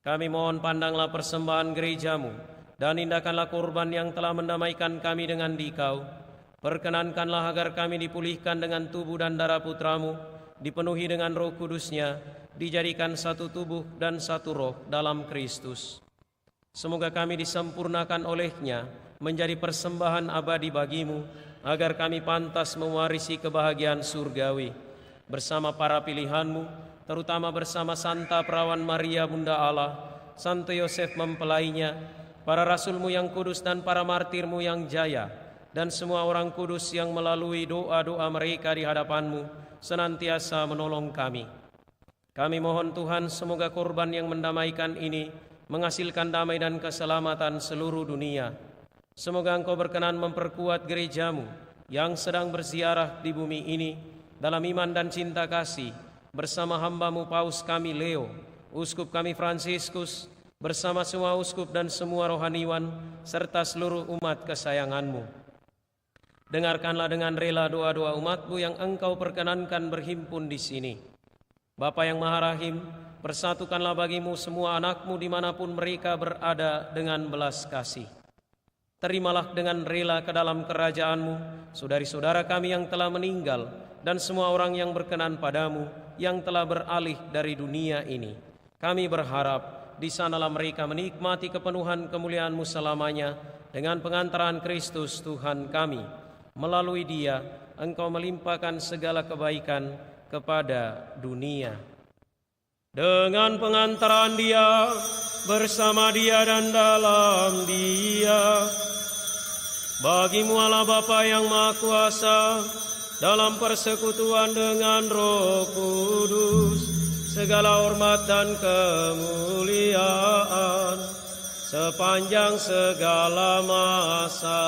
Kami mohon pandanglah persembahan gereja-Mu, dan indahkanlah kurban yang telah mendamaikan kami dengan Dikau. Perkenankanlah agar kami dipulihkan dengan tubuh dan darah Putra-Mu, dipenuhi dengan Roh Kudus-Nya, dijadikan satu tubuh dan satu roh dalam Kristus. Semoga kami disempurnakan oleh-Nya menjadi persembahan abadi bagi-Mu, agar kami pantas mewarisi kebahagiaan surgawi bersama para pilihan-Mu, terutama bersama Santa Perawan Maria Bunda Allah, Santo Yosef mempelainya, para rasul-Mu yang kudus dan para martir-Mu yang jaya, dan semua orang kudus yang melalui doa-doa mereka di hadapan-Mu senantiasa menolong kami. Kami mohon Tuhan, semoga korban yang mendamaikan ini menghasilkan damai dan keselamatan seluruh dunia. Semoga Engkau berkenan memperkuat gereja-Mu yang sedang berziarah di bumi ini dalam iman dan cinta kasih, bersama hamba-Mu Paus kami Leo, Uskup kami Fransiskus, bersama semua uskup dan semua rohaniwan, serta seluruh umat kesayangan-Mu. Dengarkanlah dengan rela doa-doa umat-Mu yang Engkau perkenankan berhimpun di sini. Bapa yang Maha Rahim, persatukanlah bagi-Mu semua anak-Mu dimanapun mereka berada dengan belas kasih. Terimalah dengan rela ke dalam kerajaan-Mu saudari-saudara kami yang telah meninggal dan semua orang yang berkenan pada-Mu yang telah beralih dari dunia ini. Kami berharap di sanalah mereka menikmati kepenuhan kemuliaan-Mu selamanya dengan pengantaran Kristus Tuhan kami. Melalui Dia Engkau melimpahkan segala kebaikan kepada dunia. Dengan pengantaran Dia, bersama Dia dan dalam Dia, bagi-Mu Allah Bapa yang Maha Kuasa, dalam persekutuan dengan Roh Kudus, segala hormat dan kemuliaan sepanjang segala masa.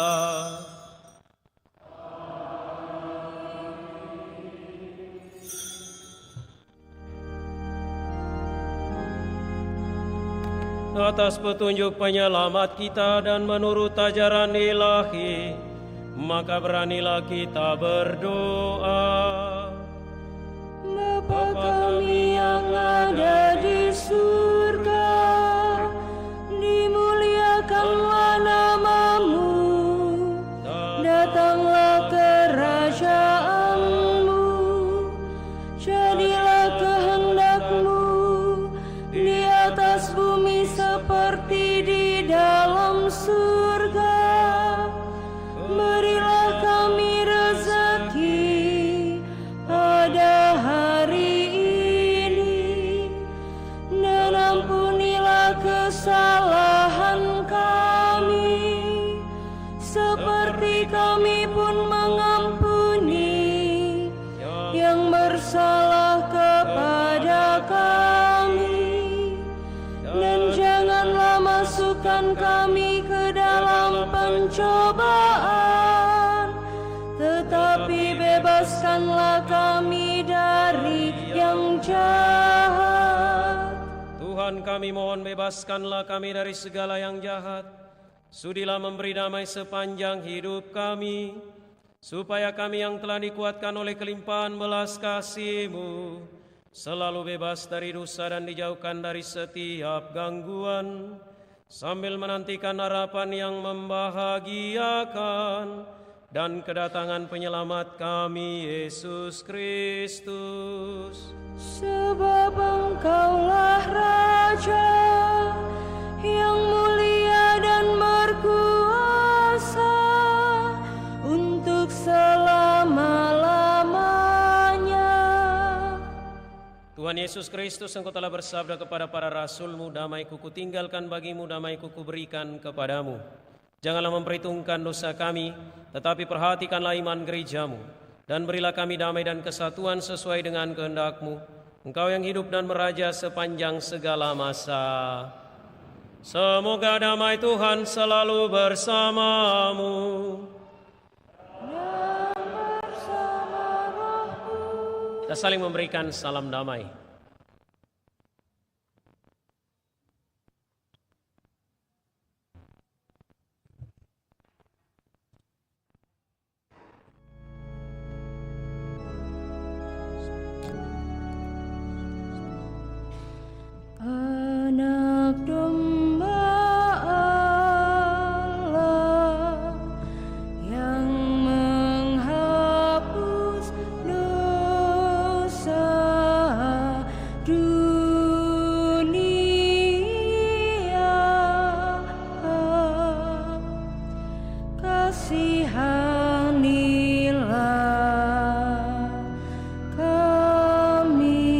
Atas petunjuk penyelamat kita dan menurut ajaran ilahi, maka beranilah kita berdoa. Bapa kami yang ada di surga, dimuliakanlah nama-Mu, datanglah kerajaan-Mu, jadilah kehendak-Mu di atas bumi seperti di dalam surga. Berilah kami rezeki pada hari ini, dan ampunilah kesalahan kami, seperti kami pun mengampuni yang bersalah kepada kami. Dan janganlah masukkan kami ke dalam pencobaan, tetapi bebaskanlah kami dari yang jahat. Tuhan kami mohon bebaskanlah kami dari segala yang jahat. Sudilah memberi damai sepanjang hidup kami, supaya kami yang telah dikuatkan oleh kelimpahan belas kasih-Mu selalu bebas dari dosa dan dijauhkan dari setiap gangguan, sambil menantikan harapan yang membahagiakan dan kedatangan penyelamat kami, Yesus Kristus. Sebab Engkaulah Raja yang mulia dan berkuasa untuk selama-lamanya. Tuhan Yesus Kristus, Engkau telah bersabda kepada para rasul-Mu, damai-Ku kutinggalkan bagimu, damai-Ku kuberikan kepadamu. Janganlah memperhitungkan dosa kami, tetapi perhatikanlah iman gereja-Mu, dan berilah kami damai dan kesatuan sesuai dengan kehendak-Mu. Engkau yang hidup dan meraja sepanjang segala masa. Semoga damai Tuhan selalu bersamamu. Kita saling memberikan salam damai. Anak domba Allah yang menghapus dosa dunia, kasihanilah kami.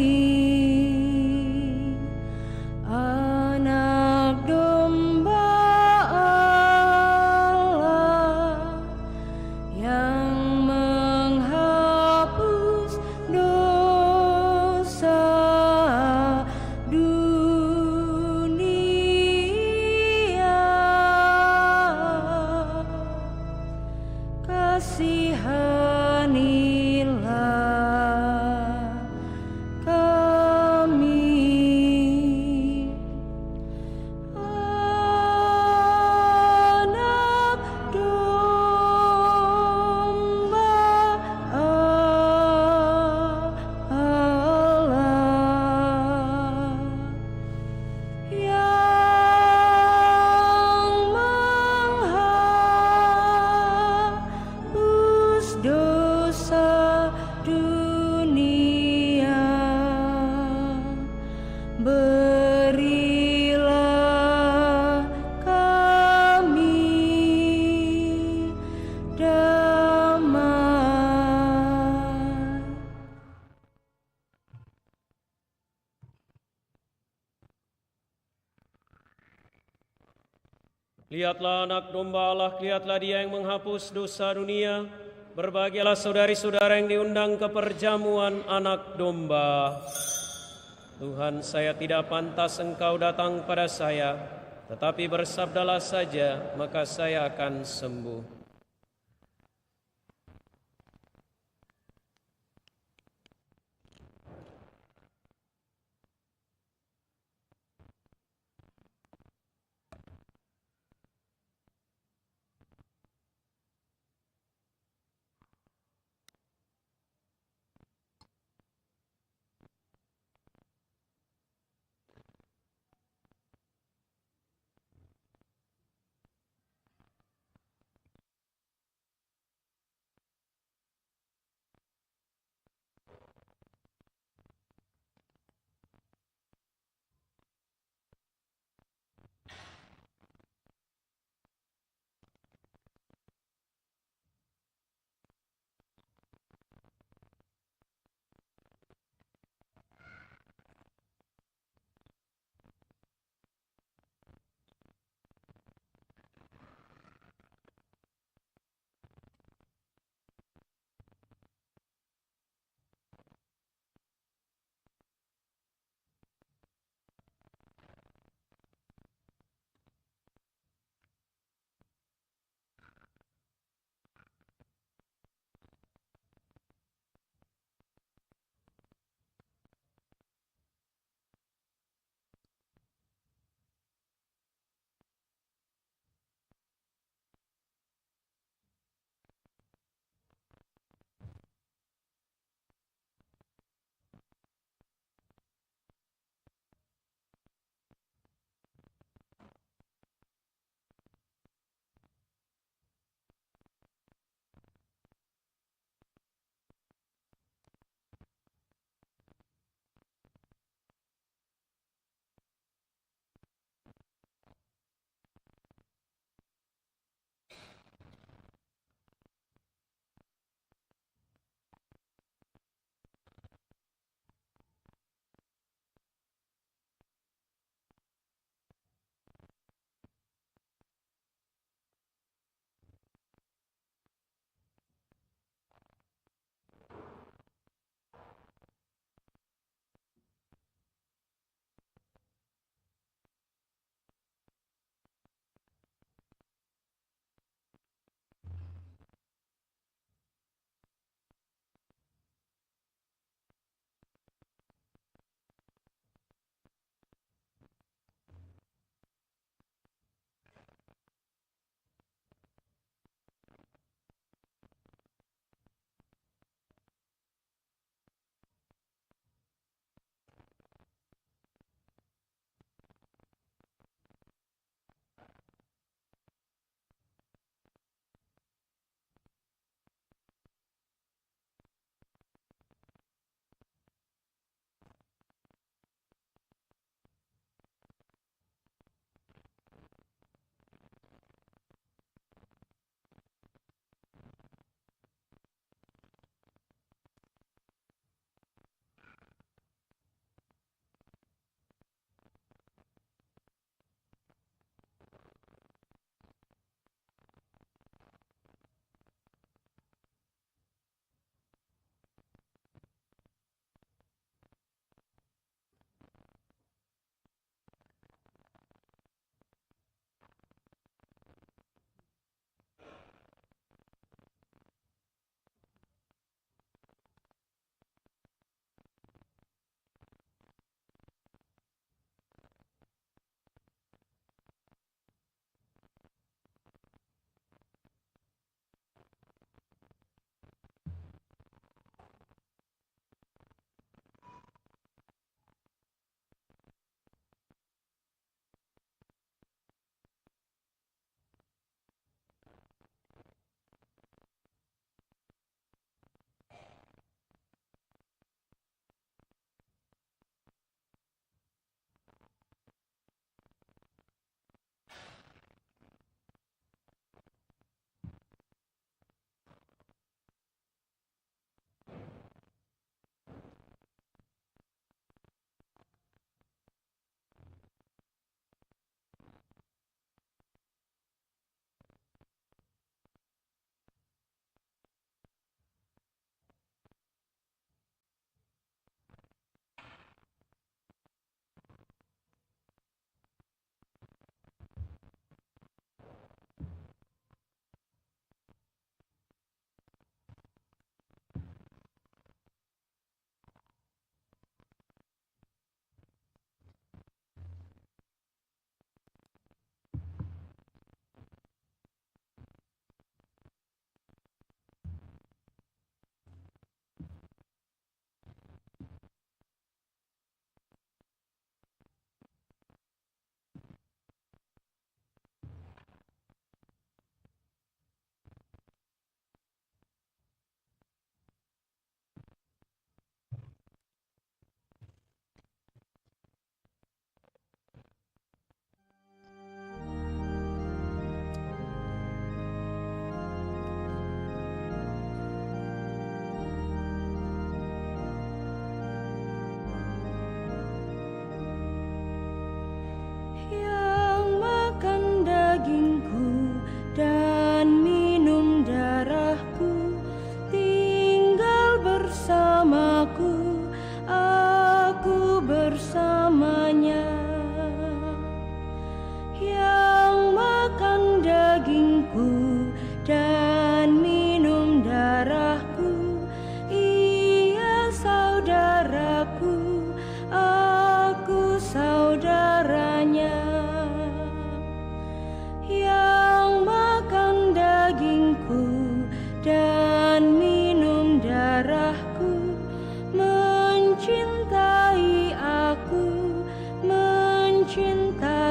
Anak domba Allah yang menghapus dosa dunia, kasihanilah kami. Anak domba Allah yang menghapus dosa dunia, berilah kami damai. Lihatlah anak domba Allah, lihatlah Dia yang menghapus dosa dunia. Berbahagialah saudari-saudara yang diundang ke perjamuan anak domba. Tuhan, saya tidak pantas Engkau datang pada saya, Tetapi bersabdalah saja, maka saya akan sembuh.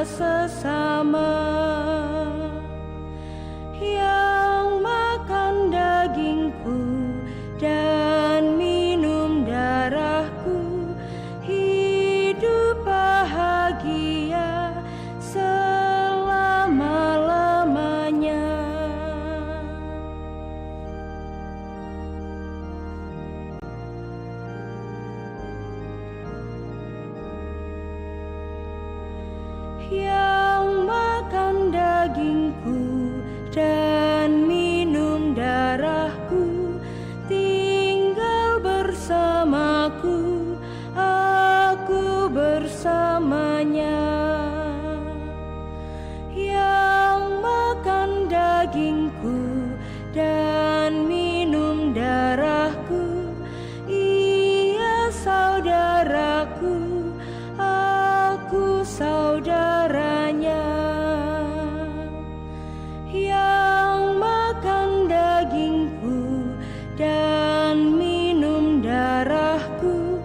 sesama, yang makan dagingku dan minum darahku hidup bahagia selama-lamanya. Yang makan dagingku dan minum darahku tinggal bersamaku, aku bersamanya. Yang makan dagingku dan minum darahku, ia saudaraku, aku saudaranya. Yang makan dagingku dan minum darahku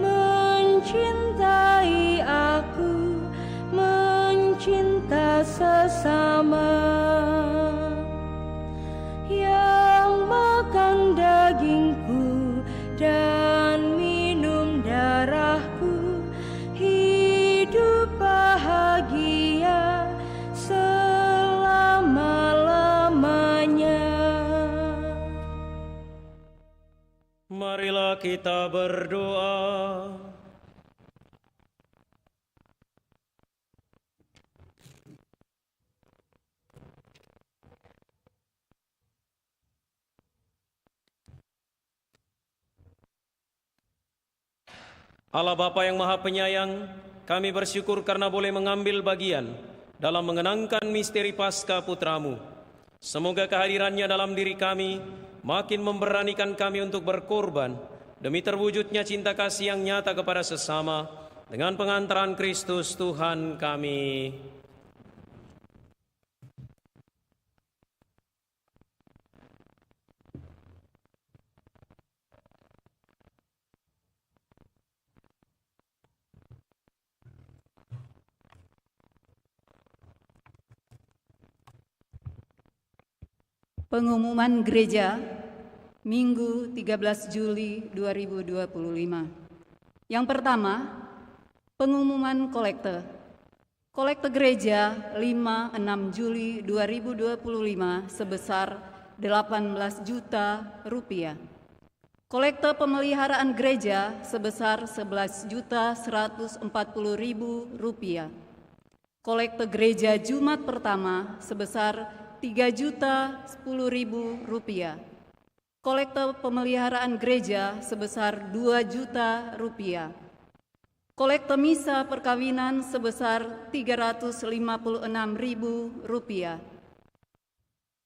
mencintai aku, mencinta sesama. Yang makan dagingku dan minum darahku hidup bahagia selama-lamanya. Marilah kita berdoa. Allah Bapa yang Maha Penyayang, kami bersyukur karena boleh mengambil bagian dalam mengenangkan misteri Paskah Putra-Mu. Semoga kehadirannya dalam diri kami makin memberanikan kami untuk berkorban demi terwujudnya cinta kasih yang nyata kepada sesama dengan pengantaran Kristus Tuhan kami. Pengumuman Gereja Minggu 13 Juli 2025. Yang pertama, pengumuman kolekte. Kolekte gereja 5-6 Juli 2025 sebesar 18 juta rupiah. Kolekte pemeliharaan gereja sebesar 11.140.000 rupiah. Kolekte gereja Jumat pertama sebesar 3.010.000 rupiah. Kolekte pemeliharaan gereja sebesar 2 juta rupiah. Kolekte misa perkawinan sebesar 356.000 rupiah.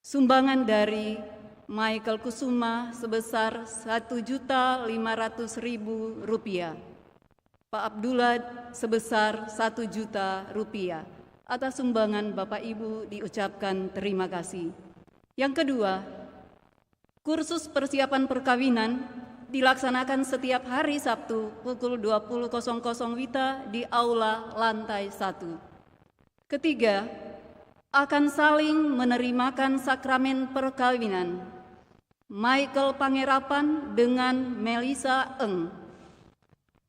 Sumbangan dari Michael Kusuma sebesar 1.500.000 rupiah. Pak Abdullah sebesar 1 juta rupiah. Atas sumbangan Bapak Ibu diucapkan terima kasih. Yang kedua, kursus persiapan perkawinan dilaksanakan setiap hari Sabtu pukul 20.00 WITA di Aula lantai 1. Ketiga, akan saling menerimakan sakramen perkawinan Michael Pangerapan dengan Melisa Eng,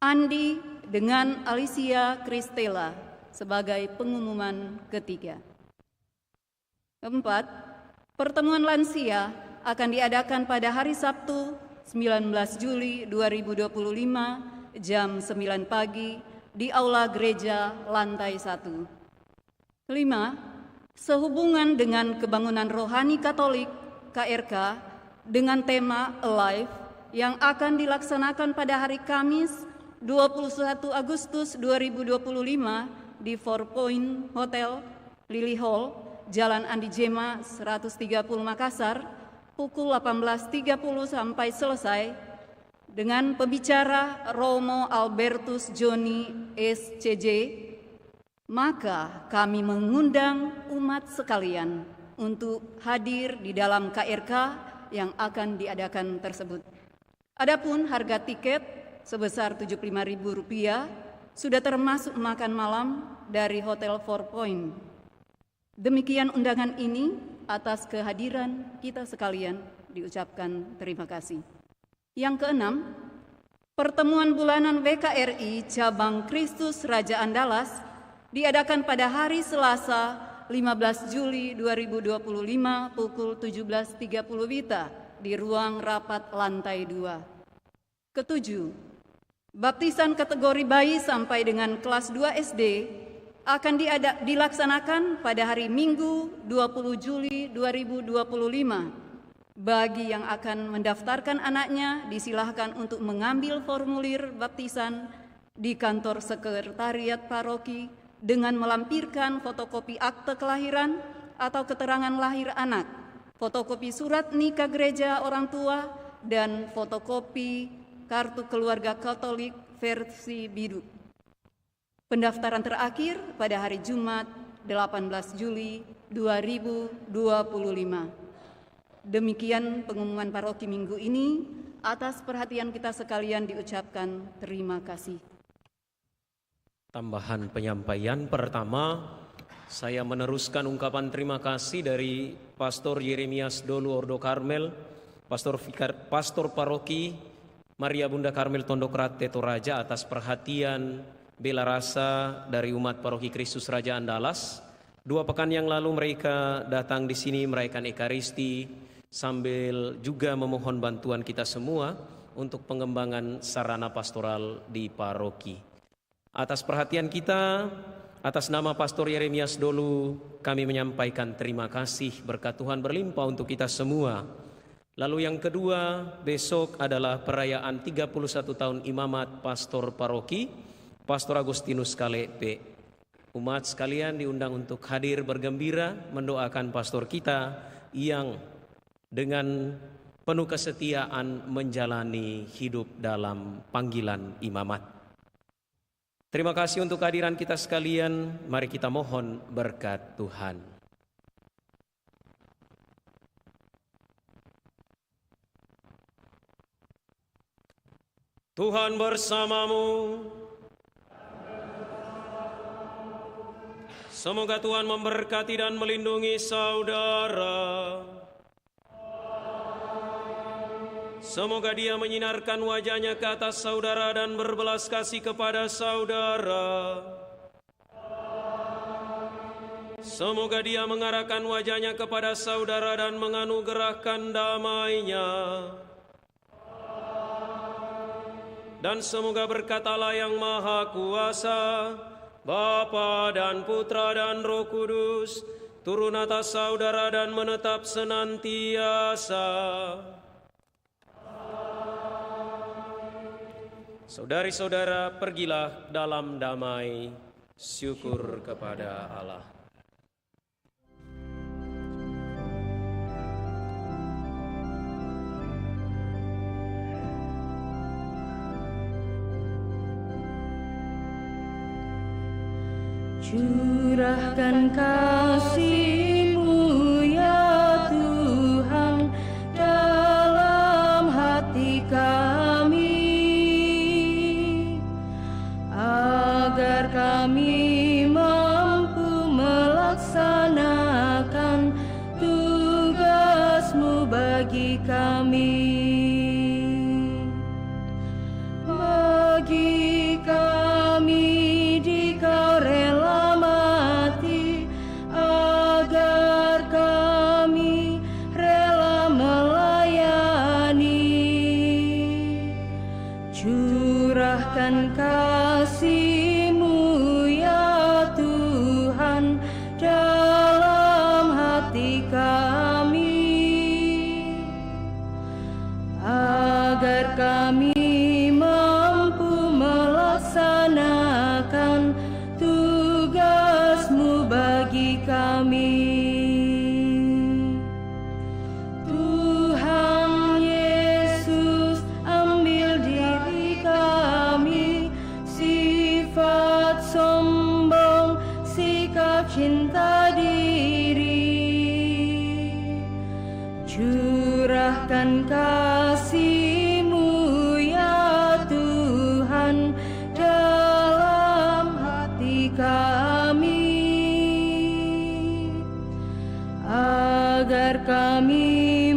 Andi dengan Alicia Kristela sebagai pengumuman ketiga. Keempat, pertemuan lansia akan diadakan pada hari Sabtu 19 Juli 2025 jam 9 pagi di Aula Gereja lantai 1. Kelima, sehubungan dengan kebangunan rohani Katolik KRK dengan tema Alive yang akan dilaksanakan pada hari Kamis 21 Agustus 2025 di Four Point Hotel Lily Hall, Jalan Andi Jema 130 Makassar, pukul 18.30 sampai selesai, dengan pembicara Romo Albertus Joni SCJ, maka kami mengundang umat sekalian untuk hadir di dalam KRK yang akan diadakan tersebut. Adapun harga tiket sebesar Rp75.000, sudah termasuk makan malam dari Hotel 4 Point. Demikian undangan ini, atas kehadiran kita sekalian diucapkan terima kasih. Yang keenam, pertemuan bulanan WKRI Cabang Kristus Raja Andalas diadakan pada hari Selasa 15 Juli 2025 pukul 17.30 WITA di ruang rapat lantai 2. Ketujuh, baptisan kategori bayi sampai dengan kelas 2 SD akan dilaksanakan pada hari Minggu 20 Juli 2025. Bagi yang akan mendaftarkan anaknya, disilahkan untuk mengambil formulir baptisan di kantor sekretariat paroki dengan melampirkan fotokopi akte kelahiran atau keterangan lahir anak, fotokopi surat nikah gereja orang tua, dan fotokopi kartu keluarga Katolik versi biru. Pendaftaran terakhir pada hari Jumat 18 Juli 2025. Demikian pengumuman paroki minggu ini. Atas perhatian kita sekalian diucapkan terima kasih. Tambahan penyampaian pertama, saya meneruskan ungkapan terima kasih dari Pastor Yeremias Dolu Ordo Karmel, Pastor Paroki Maria Bunda Karmel Tondokrate Toraja atas perhatian bela rasa dari umat Paroki Kristus Raja Andalas. 2 pekan yang lalu mereka datang di sini merayakan Ekaristi sambil juga memohon bantuan kita semua untuk pengembangan sarana pastoral di paroki. Atas perhatian kita, atas nama Pastor Yeremias Dolu, kami menyampaikan terima kasih, berkat Tuhan berlimpah untuk kita semua. Lalu yang kedua, besok adalah perayaan 31 tahun imamat Pastor Paroki Pastor Agustinus Kale P. Umat sekalian diundang untuk hadir bergembira mendoakan pastor kita yang dengan penuh kesetiaan menjalani hidup dalam panggilan imamat. Terima kasih untuk kehadiran kita sekalian. Mari kita mohon berkat Tuhan. Tuhan bersamamu. Semoga Tuhan memberkati dan melindungi saudara. Semoga Dia menyinarkan wajah-Nya ke atas saudara dan berbelas kasih kepada saudara. Semoga Dia mengarahkan wajah-Nya kepada saudara dan menganugerahkan damai-Nya. Dan semoga berkat Allah yang Maha Kuasa, Bapa dan Putra dan Roh Kudus, turun atas saudara dan menetap senantiasa. Saudari-saudara, pergilah dalam damai, syukur kepada Allah. Curahkan kasih-Mu ya Tuhan dalam hati kami, agar kami mampu melaksanakan tugas-Mu bagi kami. Bagi kami Dikau rela mati, agar kami rela melayani. Curahkan kasih-Mu ya Tuhan dalam hati kami, agar kami mampu melaksanakan tugas-Mu bagi kami. Tuhan Yesus, ambil diri kami, sifat sombong, sikap cinta diri. Curahkan kasih-Mu ya Tuhan dalam agar kami